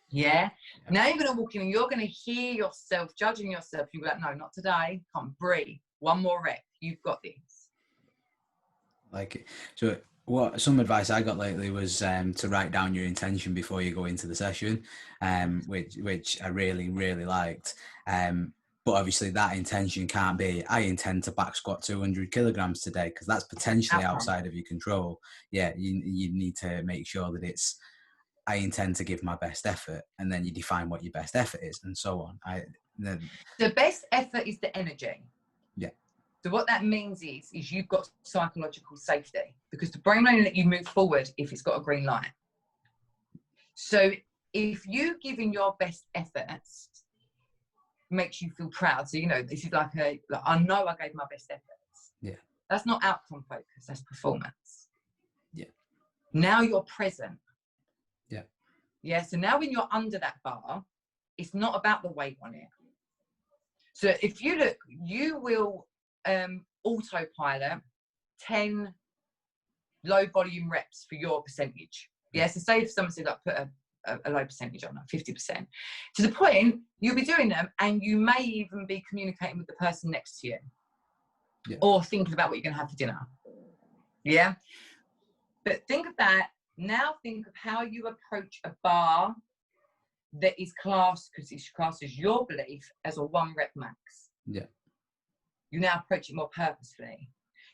Yeah. Now you're going to walk in and you're going to hear yourself judging yourself. You'll be like, no, not today. Come, breathe. One more rep. You've got this. Like, so some advice I got lately was to write down your intention before you go into the session, which I really, really liked. But obviously that intention can't be, I intend to back squat 200 kilograms today, because that's potentially outside of your control. Yeah, you need to make sure that it's, I intend to give my best effort, and then you define what your best effort is, and so on. The best effort is the energy. Yeah. So what that means is you've got psychological safety, because the brain won't let you move forward if it's got a green light. So if you giving your best efforts makes you feel proud, so this is like I know I gave my best efforts. Yeah. That's not outcome focused, that's performance. Yeah. Now you're present. Yeah. Yeah. So now when you're under that bar, it's not about the weight on it. So if you look, you will autopilot 10 low volume reps for your percentage. Yeah. So say if someone said like put a low percentage on, like 50%, to the point you'll be doing them, and you may even be communicating with the person next to you. Yeah. Or thinking about what you're going to have for dinner. Yeah. But think of that. Now think of how you approach a bar that is classed, because it's classed as your belief, as a 1 rep max. Yeah. You now approach it more purposefully.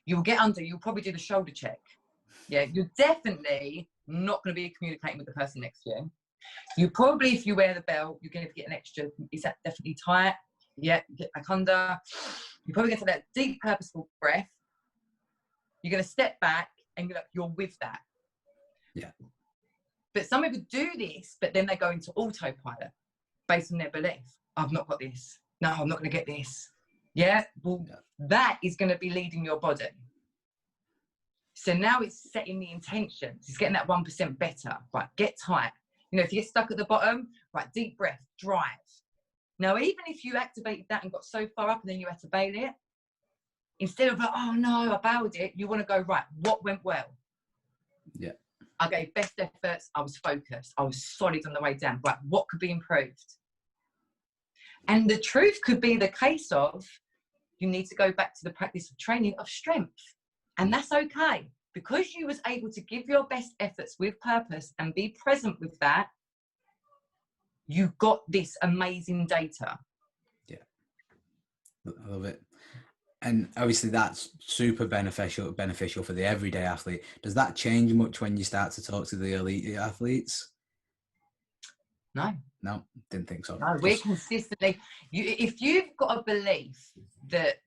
You'll get under, you'll probably do the shoulder check. Yeah. You're definitely not going to be communicating with the person next to you. You probably, if you wear the belt, you're going to get an extra, is that definitely tight? Yeah, get back under. You're probably going to take that deep, purposeful breath. You're going to step back, and you're with that. Yeah. But some people do this, but then they go into autopilot based on their belief. I've not got this. No, I'm not going to get this. Yeah. Well, that is going to be leading your body. So now it's setting the intentions. It's getting that 1% better. Right, get tight. If you get stuck at the bottom, right, deep breath, drive. Now, even if you activated that and got so far up and then you had to bail it, instead of like, oh no, I bailed it, you want to go, right, what went well? Yeah. I gave best efforts. I was focused. I was solid on the way down. Right, what could be improved? And the truth could be the case of, you need to go back to the practice of training of strength. And that's okay. Because you was able to give your best efforts with purpose and be present with that, you got this amazing data. Yeah. I love it. And obviously that's super beneficial for the everyday athlete. Does that change much when you start to talk to the elite athletes? No, didn't think so. No, we're consistently, if you've got a belief that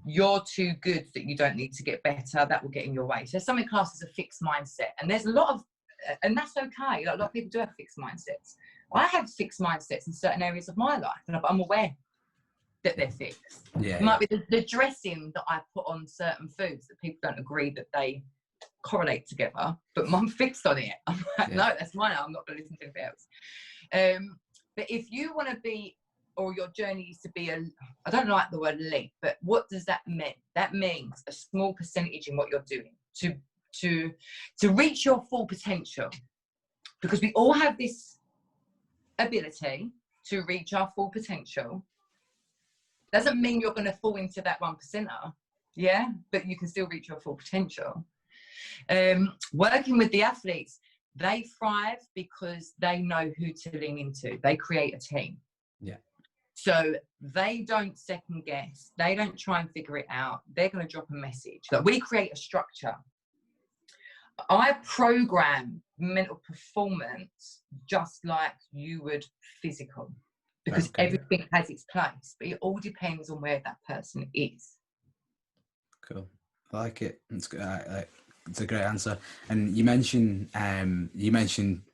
you're too good, that you don't need to get better, that will get in your way. So something classed as a fixed mindset, and there's a lot of, and that's okay. Like, a lot of people do have fixed mindsets. I have fixed mindsets in certain areas of my life, and I'm aware that they're fixed. Yeah, it might be the dressing that I put on certain foods that people don't agree that they correlate together, but I'm fixed on it. I'm like, no, that's mine. I'm not going to listen to anything else. But if you want to be, or your journey is to be I don't like the word elite, but what does that mean? That means a small percentage in what you're doing to reach your full potential, because we all have this ability to reach our full potential. Doesn't mean you're going to fall into that 1%er, yeah, but you can still reach your full potential. Working with the athletes, they thrive because they know who to lean into. They create a team. Yeah. So they don't second guess. They don't try and figure it out. They're going to drop a message. Like, we create a structure. I program mental performance just like you would physical, because everything has its place, but it all depends on where that person is. Cool. I like it. It's good. It's a great answer. And you mentioned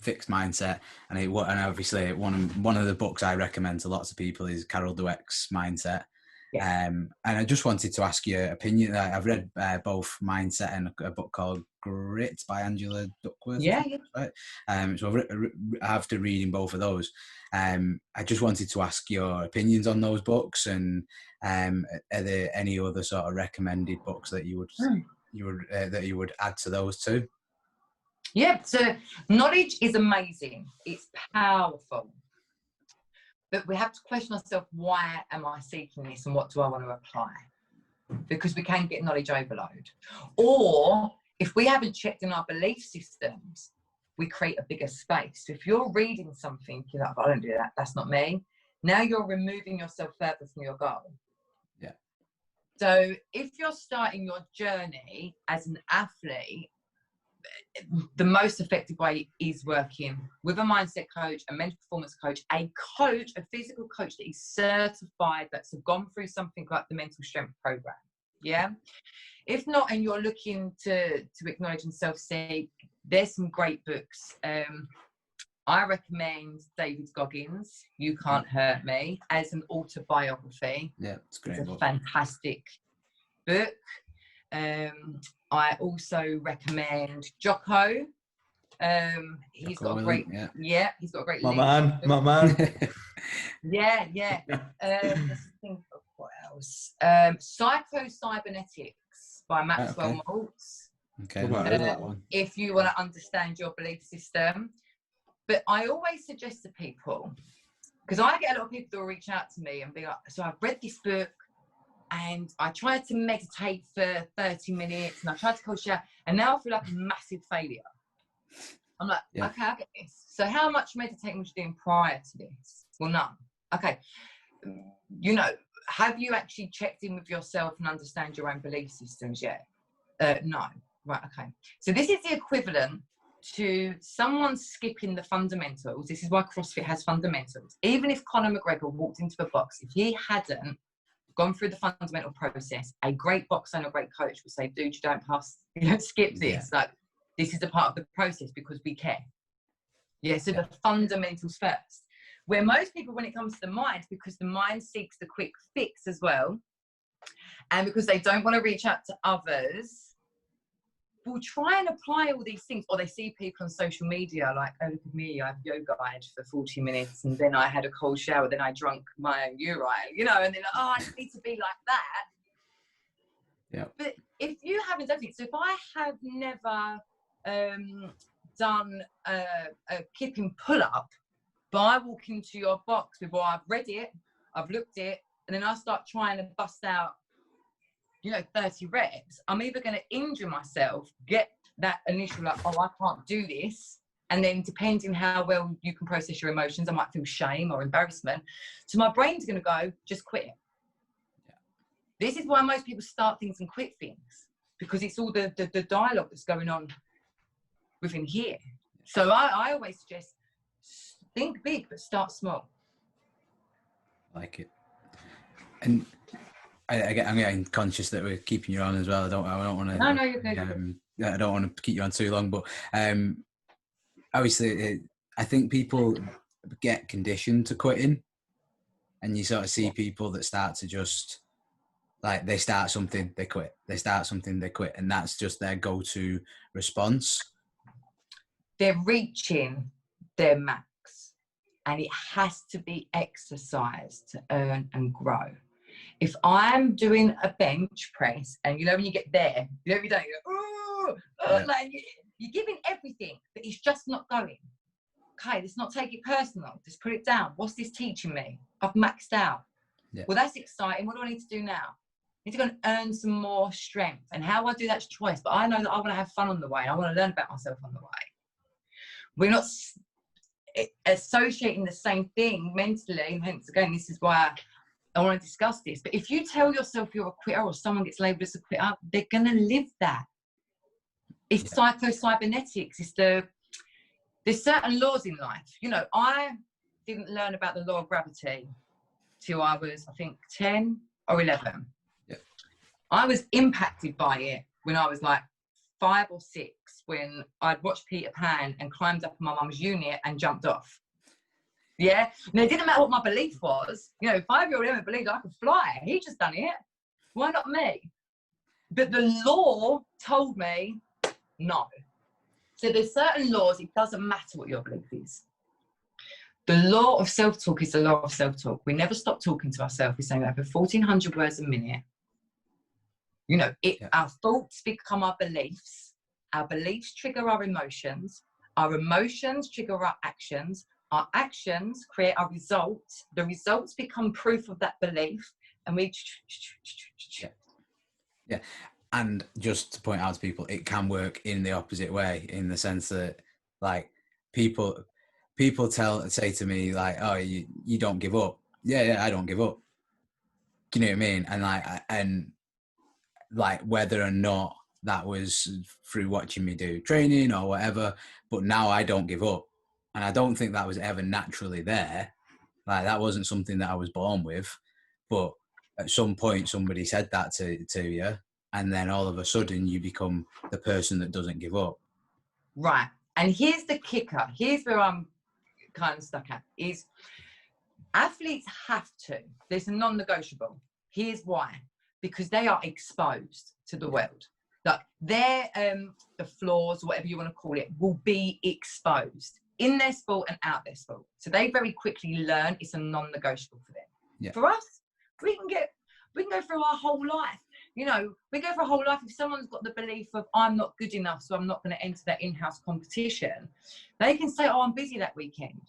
fixed mindset, and obviously one of the books I recommend to lots of people is Carol Dweck's Mindset. Yes. And I just wanted to ask your opinion. I've read both Mindset and a book called Grit by Angela Duckworth. Yeah. Right? So after reading both of those, I just wanted to ask your opinions on those books, and are there any other sort of recommended books that you would add to those two? Yeah, so knowledge is amazing. It's powerful. But we have to question ourselves, why am I seeking this and what do I want to apply? Because we can get knowledge overload. Or if we haven't checked in our belief systems, we create a bigger space. So if you're reading something, you're like, I don't do that, that's not me. Now you're removing yourself further from your goal. Yeah. So if you're starting your journey as an athlete, the most effective way is working with a mindset coach, a mental performance coach, a physical coach that is certified, that's gone through something like the mental strength program. Yeah. If not, and you're looking to acknowledge and self-seek, there's some great books. I recommend David Goggins' You Can't Hurt Me as an autobiography. Yeah, it's great. It's a fantastic book. I also recommend Jocko. He's got a great, he's got a great. My man. Yeah. Let's think of what else. Psycho-Cybernetics by Maxwell Maltz. Okay. That one. If you want to understand your belief system. But I always suggest to people, because I get a lot of people that will reach out to me and be like, so I've read this book and I tried to meditate for 30 minutes and I tried to coach out and now I feel like a massive failure. I'm like, okay, I get this. So how much meditating was you doing prior to this? Well, none. Okay. You know, have you actually checked in with yourself and understand your own belief systems yet? No. Right, okay. So this is the equivalent to someone skipping the fundamentals. This is why CrossFit has fundamentals. Even if Conor McGregor walked into a box, if he hadn't gone through the fundamental process, a great boxer and a great coach would say, dude, you don't skip this. Like, this is a part of the process because we care. So the fundamentals first. Where most people, when it comes to the mind, because the mind seeks the quick fix as well, and because they don't want to reach out to others, will try and apply all these things, or they see people on social media like, oh, look at me, I've yoga-ed for 40 minutes and then I had a cold shower, then I drank my own urine, you know, and they're like, oh, I need to be like that. Yeah. But if you haven't done it, so if I have never done a kipping pull-up, but I walk into your box before I've read it, I've looked it, and then I start trying to bust out 30 reps, I'm either going to injure myself, get that initial like, oh, I can't do this. And then depending how well you can process your emotions, I might feel shame or embarrassment. So my brain's going to go, just quit it. Yeah. This is why most people start things and quit things, because it's all the dialogue that's going on within here. So I always suggest think big, but start small. I like it. And I'm getting conscious that we're keeping you on as well. I don't want to. No, you're good. I don't want to keep you on too long, but obviously, I think people get conditioned to quitting, and you sort of see people that start to just like they start something, they quit. They start something, they quit, and that's just their go-to response. They're reaching their max, and it has to be exercised to earn and grow. If I'm doing a bench press and when you get there, you don't go, like you're giving everything, but it's just not going. Okay, let's not take it personal. Just put it down. What's this teaching me? I've maxed out. Yeah. Well, that's exciting. What do I need to do now? I need to go and earn some more strength. And how I do that's choice. But I know that I want to have fun on the way. I want to learn about myself on the way. We're not associating the same thing mentally. Hence, again, this is why I want to discuss this. But if you tell yourself you're a quitter or someone gets labelled as a quitter, they're going to live that. It's psycho-cybernetics. There's certain laws in life. I didn't learn about the law of gravity till I was, I think, 10 or 11. Yeah. I was impacted by it when I was like 5 or 6, when I'd watched Peter Pan and climbed up on my mum's unit and jumped off. Yeah, and it didn't matter what my belief was. 5-year-old Emma believed I could fly. He just done it. Why not me? But the law told me no. So there's certain laws. It doesn't matter what your belief is. The law of self-talk is the law of self-talk. We never stop talking to ourselves. We're saying over 1,400 words a minute. Our thoughts become our beliefs. Our beliefs trigger our emotions. Our emotions trigger our actions. Our actions create our results. The results become proof of that belief, and we. Yeah, and just to point out to people, it can work in the opposite way, in the sense that, like, people say to me, like, "Oh, you don't give up," I don't give up. Do you know what I mean? And like whether or not that was through watching me do training or whatever, but now I don't give up. And I don't think that was ever naturally there. Like that wasn't something that I was born with, but at some point somebody said that to you, and then all of a sudden you become the person that doesn't give up. Right. And here's the kicker. Here's where I'm kind of stuck at, is athletes have to. There's a non-negotiable. Here's why. Because they are exposed to the world. Like their the flaws, whatever you want to call it, will be exposed in their sport and out their sport. So they very quickly learn it's a non-negotiable for them. Yeah. For us, we can go through our whole life. You know, we go for a whole life. If someone's got the belief of I'm not good enough, so I'm not going to enter that in-house competition, they can say, oh, I'm busy that weekend.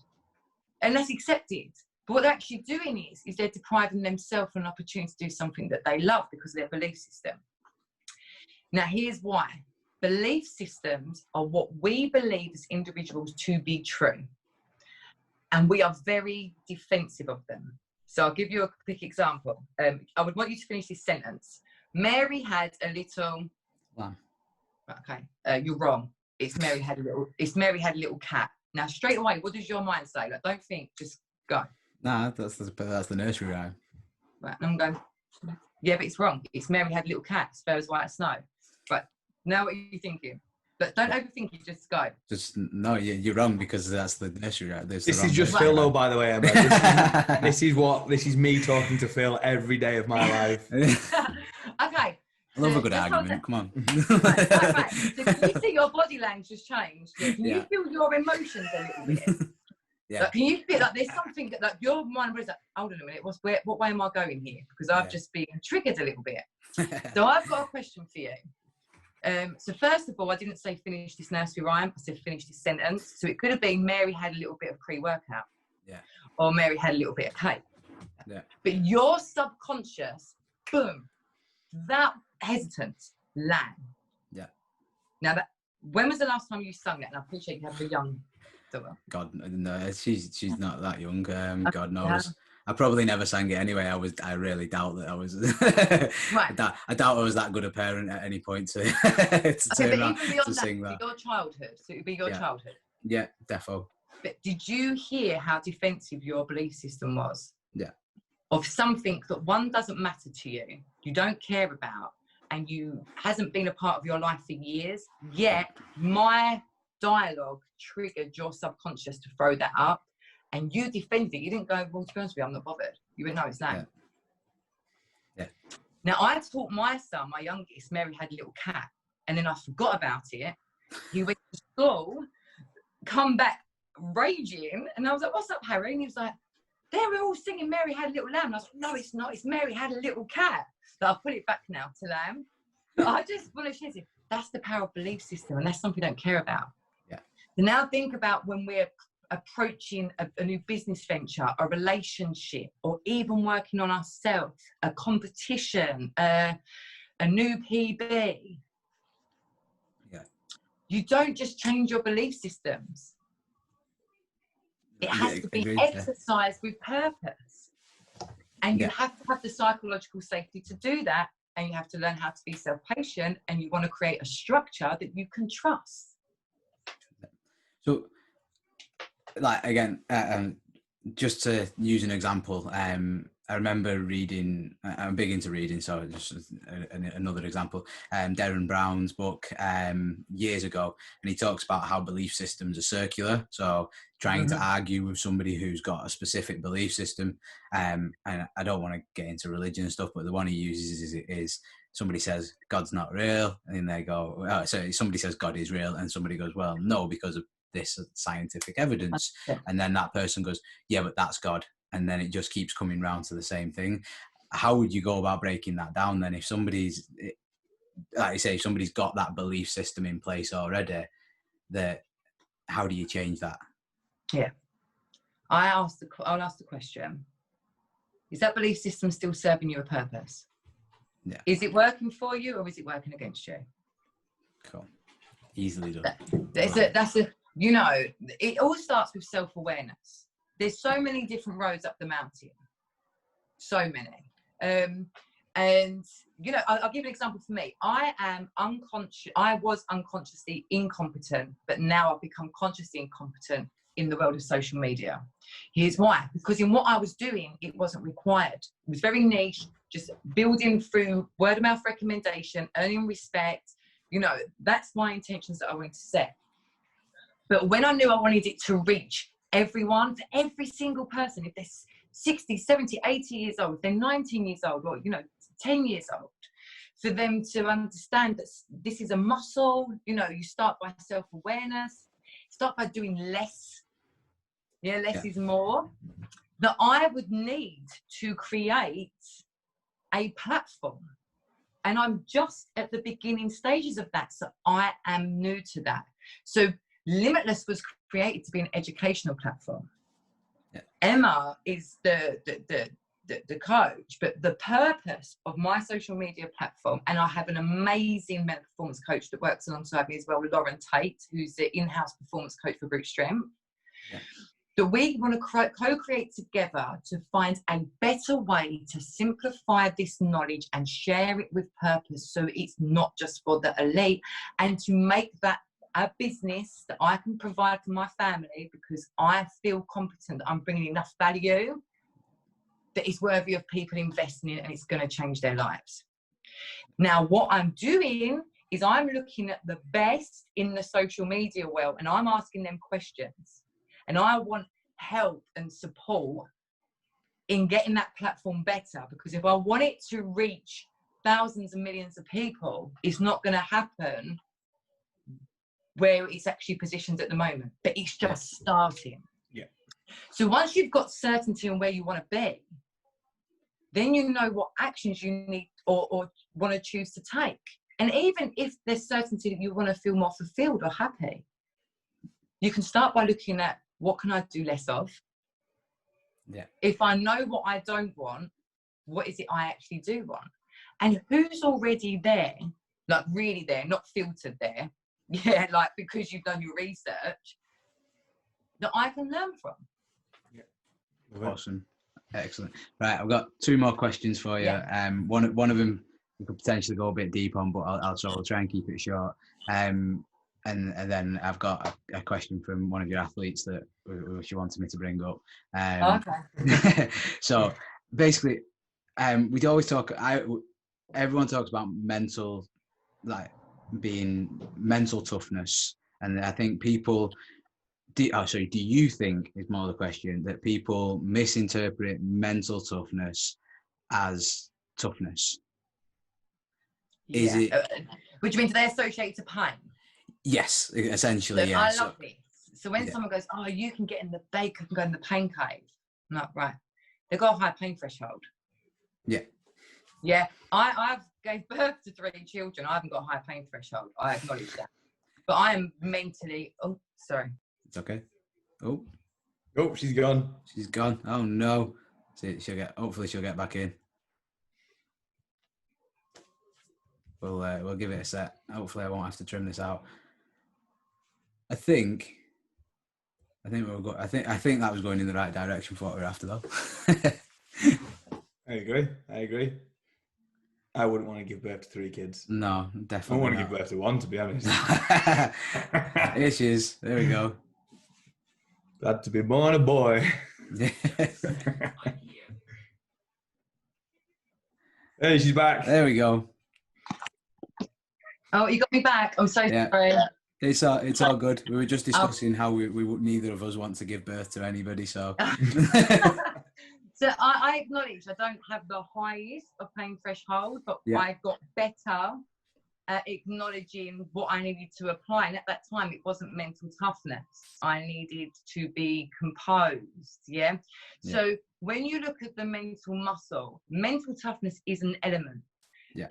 And that's accepted. But what they're actually doing is they're depriving themselves of an opportunity to do something that they love because of their belief system. Now, here's why. Belief systems are what we believe as individuals to be true. And we are very defensive of them. So I'll give you a quick example. I would want you to finish this sentence. Mary had a little lamb. Okay, you're wrong. It's Mary had a little cat. Now, straight away, what does your mind say? Like, don't think, just go. Nah, that's the nursery rhyme. Right, and I'm going, yeah, but it's wrong. It's Mary had a little cat, as fair as white snow. Right, now what are you thinking? But don't overthink it, just go. Just, no, you're wrong because that's the nursery rhyme. This is just Phil, though, by the way, Emma. This is me talking to Phil every day of my life. Okay. I love a good argument. Come on. Right. So can you see your body language has changed? Can you feel your emotions a little bit? Yeah. Like, can you feel like there's something that like your mind was like, hold on a minute, what way am I going here? Because I've just been triggered a little bit. So I've got a question for you. So first of all, I didn't say finish this nursery rhyme. I said finish this sentence. So it could have been Mary had a little bit of pre-workout. Yeah. Or Mary had a little bit of cake. Yeah. But your subconscious, boom, that hesitant lamb. Yeah. Now when was the last time you sung that? And I appreciate you have a young daughter. God, no, she's not that young. God knows. I probably never sang it anyway. I really doubt that I was. Right. I doubt I was that good a parent at any point to turn around to sing that. Your childhood. So it would be your childhood. Yeah, defo. But did you hear how defensive your belief system was? Yeah. Of something that one doesn't matter to you, you don't care about, and you hasn't been a part of your life for years. Yet my dialogue triggered your subconscious to throw that up. And you defended it. You didn't go, well, to be honest with you, I'm not bothered. You went, no, it's that. Yeah. Now, I taught my son, my youngest, Mary had a little cat. And then I forgot about it. He went to school, come back raging. And I was like, what's up, Harry? And he was like, they were all singing Mary had a little lamb. And I was like, no, it's not. It's Mary had a little cat. So I'll put it back now to lamb. But I just want to share this. That's the power of belief system. And that's something we don't care about. Yeah. So now think about when we're approaching a new business venture, a relationship, or even working on ourselves, a competition, a new PB. Yeah. You don't just change your belief systems. It has to be exercised with purpose. And you have to have the psychological safety to do that. And you have to learn how to be self-patient, and you want to create a structure that you can trust. So, like, again, just to use an example, I remember reading, I'm big into reading, so just another example, Darren Brown's book years ago, and he talks about how belief systems are circular. So trying to argue with somebody who's got a specific belief system, and I don't want to get into religion and stuff, but the one he uses is somebody says God's not real, and they go, so somebody says God is real, and somebody goes, well, no, because of this scientific evidence. And then that person goes, yeah, but that's God. And then it just keeps coming round to the same thing. How would you go about breaking that down then? If somebody's, like you say, somebody's got that belief system in place already, how do you change that? Yeah. I'll ask the question. Is that belief system still serving you a purpose? Yeah. Is it working for you, or is it working against you? Cool. Easily done. You know, it all starts with self-awareness. There's so many different roads up the mountain. so many. And you know, I'll give you an example for me. I was unconsciously incompetent, but now I've become consciously incompetent in the world of social media. Here's why: because in what I was doing, it wasn't required. It was very niche, just building through word of mouth recommendation, earning respect. You know, that's my intentions that I wanted to set. But when I knew I wanted it to reach everyone, for every single person, if they're 60, 70, 80 years old, if they're 19 years old, or, you know, 10 years old, for them to understand that this is a muscle. You know, you start by self-awareness, start by doing less. Yeah, less is more. That I would need to create a platform. And I'm just at the beginning stages of that. So I am new to that. So Limitless was created to be an educational platform. Yeah. Emma is the coach, but the purpose of my social media platform, and I have an amazing mental performance coach that works alongside me as well, Lauren Tate, who's the in-house performance coach for Brute Strength. Yeah. That we want to co-create together to find a better way to simplify this knowledge and share it with purpose, so it's not just for the elite, and to make that a business that I can provide for my family, because I feel competent that I'm bringing enough value that is worthy of people investing in, and it's going to change their lives. Now, what I'm doing is I'm looking at the best in the social media world, and I'm asking them questions. And I want help and support in getting that platform better, because if I want it to reach thousands and millions of people, it's not going to happen where it's actually positioned at the moment, but it's just starting. Yeah. So once you've got certainty on where you want to be, then you know what actions you need or want to choose to take. And even if there's certainty that you want to feel more fulfilled or happy, you can start by looking at, what can I do less of? Yeah. If I know what I don't want, what is it I actually do want? And who's already there, like really there, not filtered there, yeah, like because you've done your research, that I can learn from. Yeah. Awesome. Excellent. Right, I've got two more questions for you. Yeah. One of them we could potentially go a bit deep on, but I'll try and keep it short. And then I've got a question from one of your athletes that she wanted me to bring up. Okay. So basically, we'd always talk. Everyone talks about mental, like being mental toughness, and I think people. Do you think, is more the question, that people misinterpret mental toughness as toughness? Is it? Which means they associate it to pain. Yes, essentially. So yeah. I love this. So when someone goes, "Oh, you can get in the can go in the pain cave," I'm like, right, they've got a high pain threshold. Yeah. Yeah, I've gave birth to 3 children. I haven't got a high pain threshold. I acknowledge that, but I am mentally. Oh, sorry. It's okay. Oh, she's gone. She's gone. Oh no. Hopefully she'll get back in. We'll give it a set. Hopefully I won't have to trim this out. I think we'll go. I think that was going in the right direction for what we're after, though. I agree. I wouldn't want to give birth to 3 kids. No, definitely. I want to give birth to 1, to be honest. Here she is. There we go. Glad to be born a boy. Hey, she's back. There we go. Oh, you got me back. I'm so sorry. It's all good. We were just discussing how we neither of us want to give birth to anybody, so. So I acknowledge I don't have the highest of pain threshold, but I got better at acknowledging what I needed to apply. And at that time, it wasn't mental toughness. I needed to be composed. Yeah. So when you look at the mental muscle, mental toughness is an element,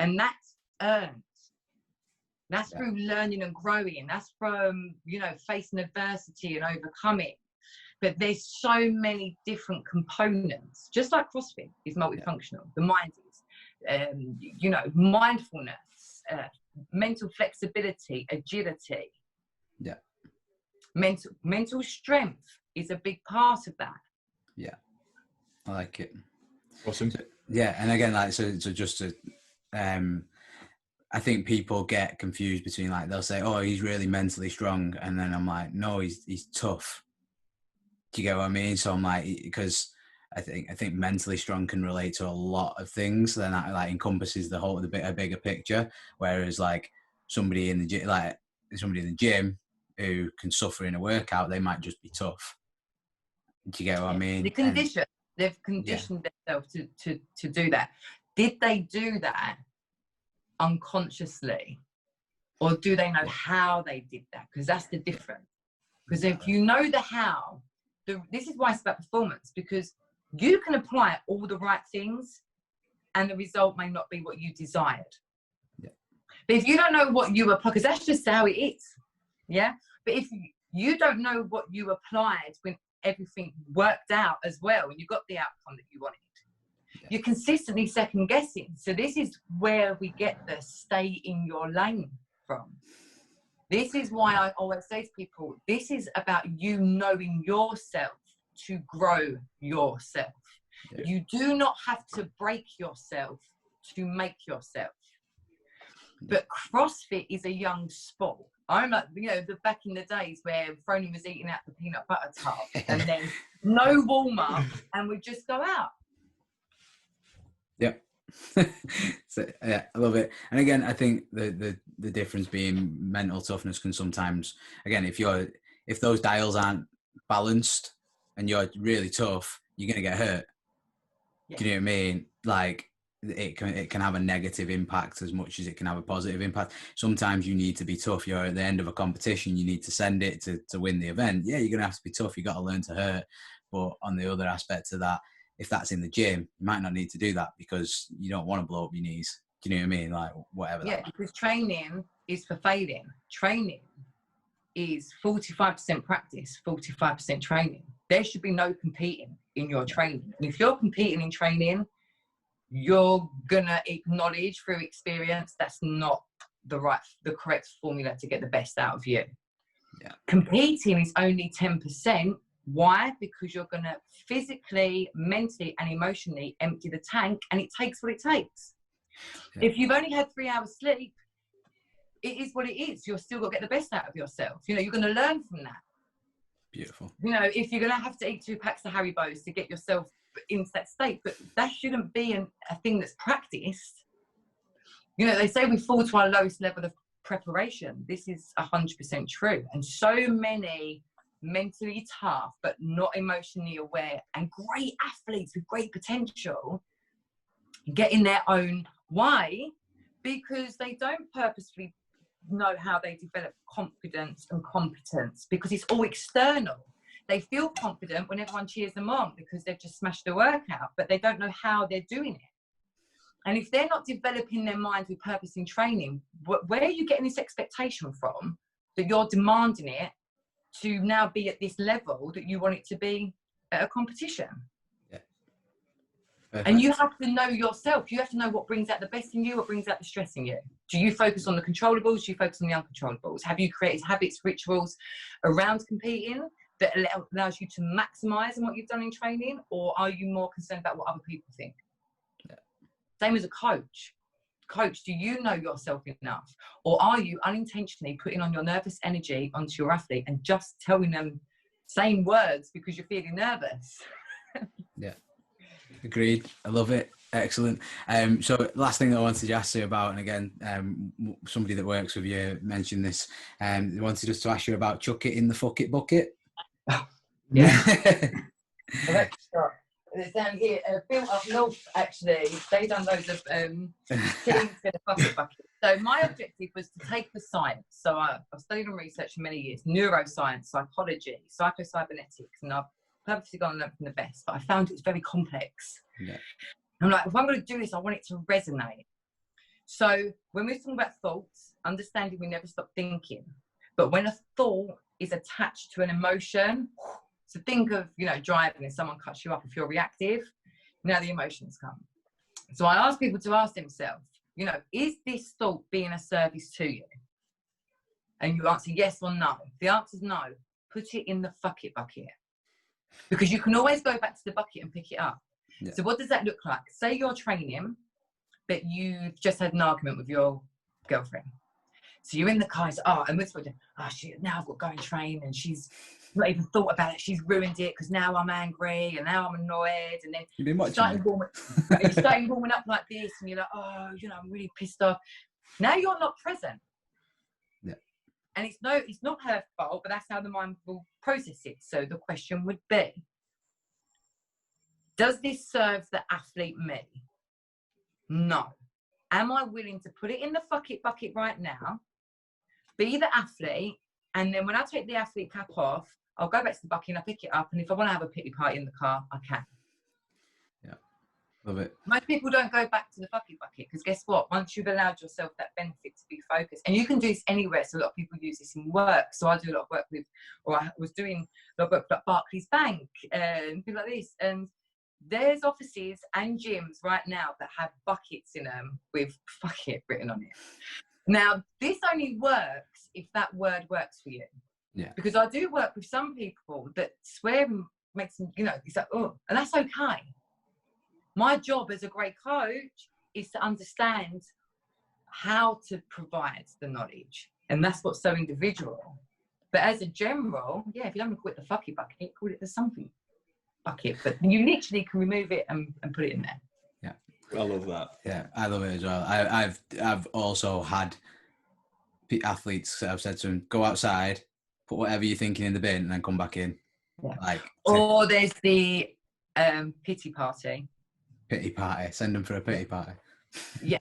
and that's earned. That's through learning and growing. That's from, facing adversity and overcoming. But there's so many different components, just like CrossFit is multifunctional. The mind is, mindfulness, mental flexibility, agility. Yeah. Mental strength is a big part of that. Yeah. I like it. Awesome. Yeah, and again, like so just to, I think people get confused between, like, they'll say, "Oh, he's really mentally strong," and then I'm like, "No, he's tough." Do you get what I mean? So I'm like, because I think mentally strong can relate to a lot of things. Then that like encompasses a bigger picture. Whereas like somebody in the gym who can suffer in a workout, they might just be tough. Do you get what I mean? They've conditioned themselves to do that. Did they do that unconsciously, or do they know how they did that? Because that's the difference. Because if you know the how, this is why it's about performance, because you can apply all the right things and the result may not be what you desired. Yeah. But if you don't know what you apply, because that's just how it is. Yeah. But if you don't know what you applied when everything worked out as well and you got the outcome that you wanted, you're consistently second guessing. So this is where we get the stay in your lane from. This is why I always say to people, this is about you knowing yourself to grow yourself. Yeah. You do not have to break yourself to make yourself. But CrossFit is a young sport. I'm like, back in the days where Froning was eating out the peanut butter tub and then no warm up and we'd just go out. Yeah. So, yeah, I love it. And again, I think the difference being mental toughness can sometimes, again, if those dials aren't balanced and you're really tough, you're gonna get hurt. Yeah. Do you know what I mean? Like it can have a negative impact as much as it can have a positive impact. Sometimes you need to be tough. You're at the end of a competition, you need to send it to win the event. Yeah, you're gonna have to be tough. You got to learn to hurt. But on the other aspect of that, if that's in the gym, you might not need to do that because you don't want to blow up your knees. Do you know what I mean? Like whatever. Yeah, because training is for failing. Training is 45% practice, 45% training. There should be no competing in your training. And if you're competing in training, you're gonna acknowledge through experience that's not the correct formula to get the best out of you. Yeah. Competing is only 10%. Why? Because you're going to physically, mentally and emotionally empty the tank, and it takes what it takes. Yeah. If you've only had 3 hours sleep, it is what it is. You're still got to get the best out of yourself. You're going to learn from that. Beautiful. If you're going to have to eat 2 packs of Haribos to get yourself into that state, but that shouldn't be a thing that's practiced. They say we fall to our lowest level of preparation. This is 100% true. And so many mentally tough but not emotionally aware and great athletes with great potential get in their own way because they don't purposefully know how they develop confidence and competence, because it's all external. They feel confident when everyone cheers them on because they've just smashed the workout, but they don't know how they're doing it. And if they're not developing their minds with purpose in training, where are you getting this expectation from that you're demanding it to now be at this level that you want it to be at a competition? Yeah. And you have to know yourself. You have to know what brings out the best in you, what brings out the stress in you. Do you focus on the controllables? Do you focus on the uncontrollables? Have you created habits, rituals around competing that allows you to maximize on what you've done in training? Or are you more concerned about what other people think? Yeah. Same as a coach. Coach, do you know yourself enough, or are you unintentionally putting on your nervous energy onto your athlete and just telling them same words because you're feeling nervous? Yeah, agreed. I love it. Excellent. So last thing that I wanted to ask you about, and again, somebody that works with you mentioned this, they wanted us to ask you about chuck it in the fuck it bucket. Yeah. It's down here, built up north, actually. They done loads of things for the bucket. So my objective was to take the science. So I've studied and researched for many years, neuroscience, psychology, psychocybernetics, and I've purposely gone and learned from the best, but I found it was very complex. Yeah. I'm like, if I'm going to do this, I want it to resonate. So when we're talking about thoughts, understanding we never stop thinking. But when a thought is attached to an emotion, so think of, driving and someone cuts you up. If you're reactive, now the emotions come. So I ask people to ask themselves, is this thought being a service to you? And you answer yes or no. If the answer is no, put it in the fuck it bucket. Because you can always go back to the bucket and pick it up. Yeah. So what does that look like? Say you're training, but you've just had an argument with your girlfriend. So you're in the car, and we're supposed to, shit, now I've got to go and train, and she's not even thought about it. She's ruined it because now I'm angry and now I'm annoyed. And then you're starting warming up like this, and you're like, I'm really pissed off. Now you're not present. Yeah. And it's not her fault, but that's how the mind will process it. So the question would be, does this serve the athlete me? No. Am I willing to put it in the fuck it bucket right now, be the athlete, and then when I take the athlete cap off, I'll go back to the bucket and I'll pick it up, and if I want to have a pity party in the car, I can. Yeah, love it. Most people don't go back to the fuck it bucket, because guess what? Once you've allowed yourself that benefit to be focused, and you can do this anywhere, so a lot of people use this in work, so I do a lot of work with, or I was doing a lot of work at Barclays Bank, and things like this, and there's offices and gyms right now that have buckets in them with fuck it written on it. Now, this only works if that word works for you. Yeah. Because I do work with some people that swearing makes them, it's like, oh, and that's okay. My job as a great coach is to understand how to provide the knowledge. And that's what's so individual. But as a general, if you don't want to call it the fuck it bucket, call it the something bucket, but you literally can remove it and put it in there. I love that. Yeah, I love it as well. I've also had athletes that I've said to them, go outside, put whatever you're thinking in the bin, and then come back in. Yeah. Or there's the pity party. Pity party. Send them for a pity party. Yeah.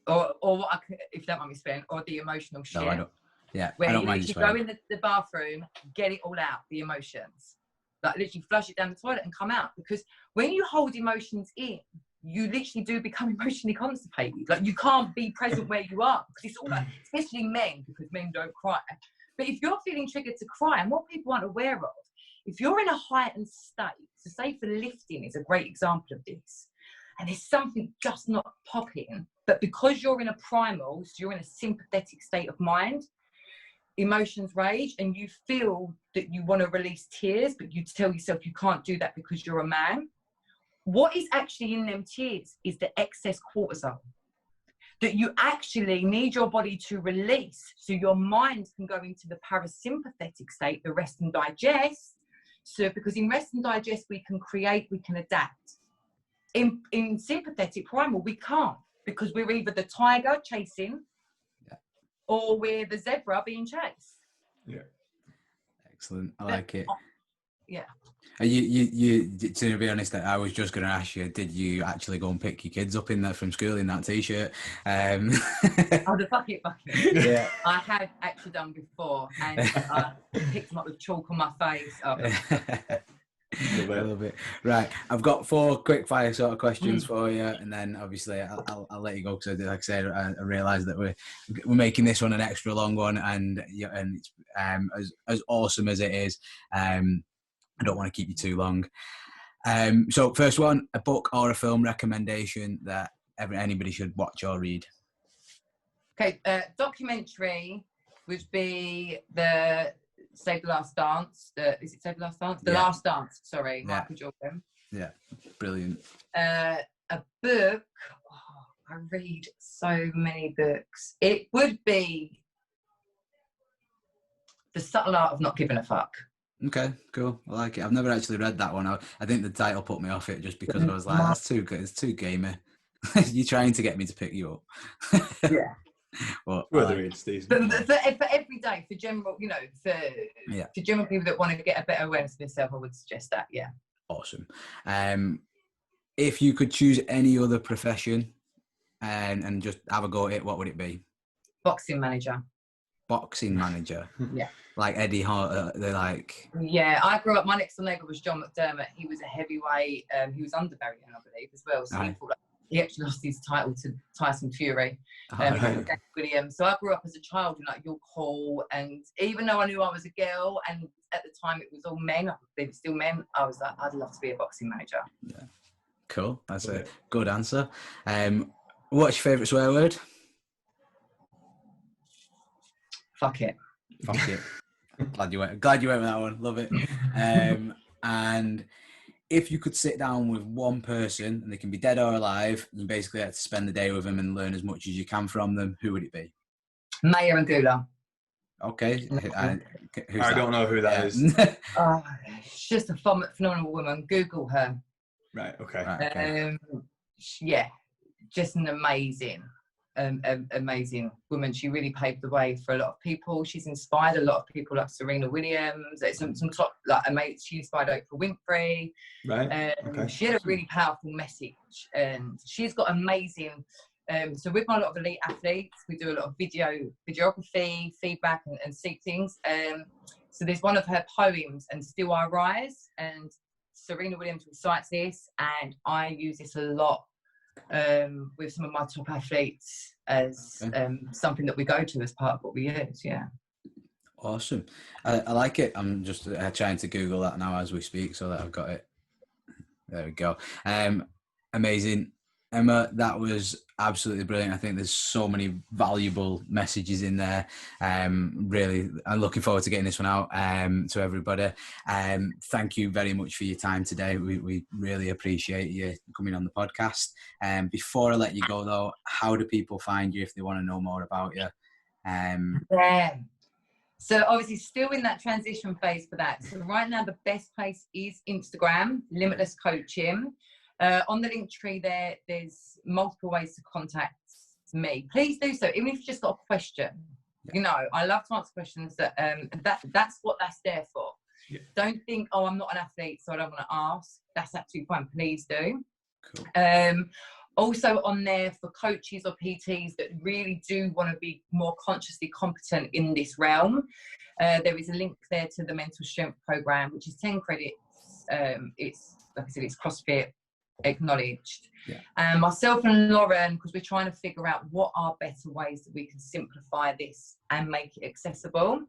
Or what if you don't mind me saying, or the emotional shit. No, I don't. Yeah, where I don't you mind literally go in the bathroom, get it all out, the emotions. Like literally flush it down the toilet and come out. Because when you hold emotions in, you literally do become emotionally constipated. Like you can't be present where you are. Because it's all like, especially men, because men don't cry. But if you're feeling triggered to cry, and what people aren't aware of, if you're in a heightened state, so say for lifting is a great example of this, and there's something just not popping, but because you're in a primal, so you're in a sympathetic state of mind, emotions rage, and you feel that you want to release tears, but you tell yourself you can't do that because you're a man. What is actually in them tears is the excess cortisol that you actually need your body to release, so your mind can go into the parasympathetic state, the rest and digest. So because in rest and digest we can create, we can adapt. In sympathetic primal we can't, because we're either the tiger chasing, or we're the zebra being chased. Yeah. Excellent. I like it. Yeah. You to be honest, I was just going to ask you, did you actually go and pick your kids up from school in that t-shirt? Oh, the bucket. Yeah. I had actually done before, and I picked them up with chalk on my face. I love it. Right, I've got 4 quick fire sort of questions for you, and then obviously I'll let you go, because like I said, I realise that we're making this one an extra long one, and it's, as awesome as it is, I don't want to keep you too long. So first one, a book or a film recommendation that anybody should watch or read. Okay, documentary would be the Save the Last Dance. Is it Save the Last Dance? The Last Dance, sorry. Yeah. Michael Jordan. Yeah, brilliant. A book. I read so many books. It would be The Subtle Art of Not Giving a Fuck. Okay, cool. I like it. I've never actually read that one. I think the title put me off it, just because I was like, that's too good. It's too gamey. You're trying to get me to pick you up. Yeah. But for every day, for general, for general people that want to get a better awareness of themselves, I would suggest that. Yeah. Awesome. If you could choose any other profession and just have a go at it, what would it be? Boxing manager. Boxing manager. Yeah. Like Eddie Hart, they're like... Yeah, I grew up, my next door neighbour was John McDermott. He was a heavyweight, he was under Barry, I believe, as well. So he actually lost his title to Tyson Fury, Williams. So I grew up as a child in like York Hall, and even though I knew I was a girl, and at the time it was all men, they were still men, I was like, I'd love to be a boxing manager. Yeah. Cool, that's a good answer. What's your favourite swear word? Fuck it. Fuck it. Glad you went with that one. Love it. And if you could sit down with one person, and they can be dead or alive, and you basically had to spend the day with them and learn as much as you can from them, who would it be? Maya and Gula. Okay. I don't know who that is. Oh, she's just a phenomenal woman. Google her. Right. Okay. Right, okay. Yeah, just an amazing woman. She really paved the way for a lot of people. She's inspired a lot of people like Serena Williams. Some top like amazing. She inspired Oprah Winfrey. Right. Okay. She had a really powerful message, and she's got amazing. So with my lot of elite athletes, we do a lot of videography, feedback, and see things. So there's one of her poems, and Still I Rise, and Serena Williams recites this, and I use this a lot with some of my top athletes as something that we go to as part of what we use. Yeah. Awesome. I like it. I'm just trying to Google that now as we speak so that I've got it. There we go. Amazing. Emma, that was absolutely brilliant. I think there's so many valuable messages in there. Really, I'm looking forward to getting this one out to everybody. Thank you very much for your time today. We really appreciate you coming on the podcast. Before I let you go, though, how do people find you if they want to know more about you? So obviously still in that transition phase for that. So right now the best place is Instagram, Limitless Coaching. On the link tree there's multiple ways to contact me. Please do so, even if you've just got a question. You know, I love to answer questions. That's what that's there for. Yeah. Don't think, oh, I'm not an athlete, so I don't want to ask. That's absolutely fine. Please do. Cool. Also on there for coaches or PTs that really do want to be more consciously competent in this realm. There is a link there to the mental strength program, which is 10 credits. It's, like I said, it's CrossFit acknowledged. Yeah. Myself and Lauren, because we're trying to figure out what are better ways that we can simplify this and make it accessible.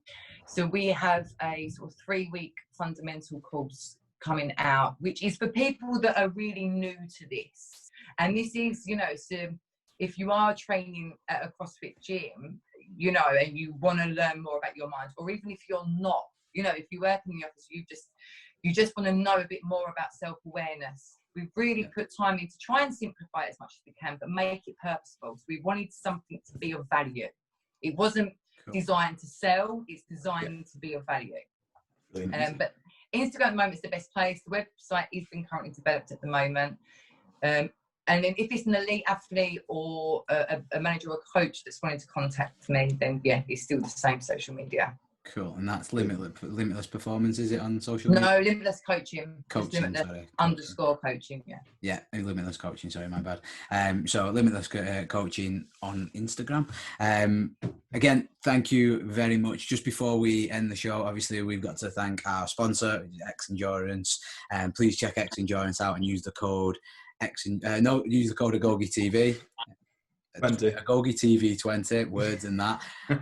So we have a sort of 3-week fundamental course coming out, which is for people that are really new to this. And this is, you know, so if you are training at a CrossFit gym, you know, and you want to learn more about your mind, or even if you're not, you know, if you work in the office, you just want to know a bit more about self-awareness. We've really put time in to try and simplify it as much as we can, but make it purposeful. So we wanted something to be of value. It wasn't designed to sell, it's designed to be of value. But Instagram at the moment is the best place. The website is being currently developed at the moment. And then if it's an elite athlete or a manager or a coach that's wanting to contact me, then yeah, it's still the same social media. Cool. And that's Limitless Performance, is it, on social media? No, Limitless Coaching. Limitless _ coaching, yeah. Yeah, Limitless Coaching, sorry, my bad. So Limitless Coaching on Instagram. Again, thank you very much. Just before we end the show, obviously we've got to thank our sponsor, X Endurance. Please check X Endurance out and use the code use the code AgogeTV. AgogeTV 20, words and that,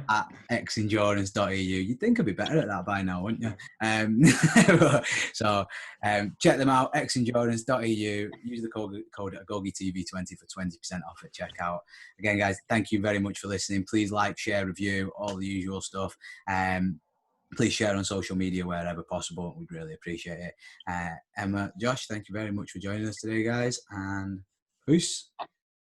at xendurance.eu. You'd think I'd be better at that by now, wouldn't you? So check them out, xendurance.eu. Use the code AgogeTV 20 for 20% off at checkout. Again, guys, thank you very much for listening. Please like, share, review, all the usual stuff. Please share on social media wherever possible. We'd really appreciate it. Emma, Josh, thank you very much for joining us today, guys, and peace.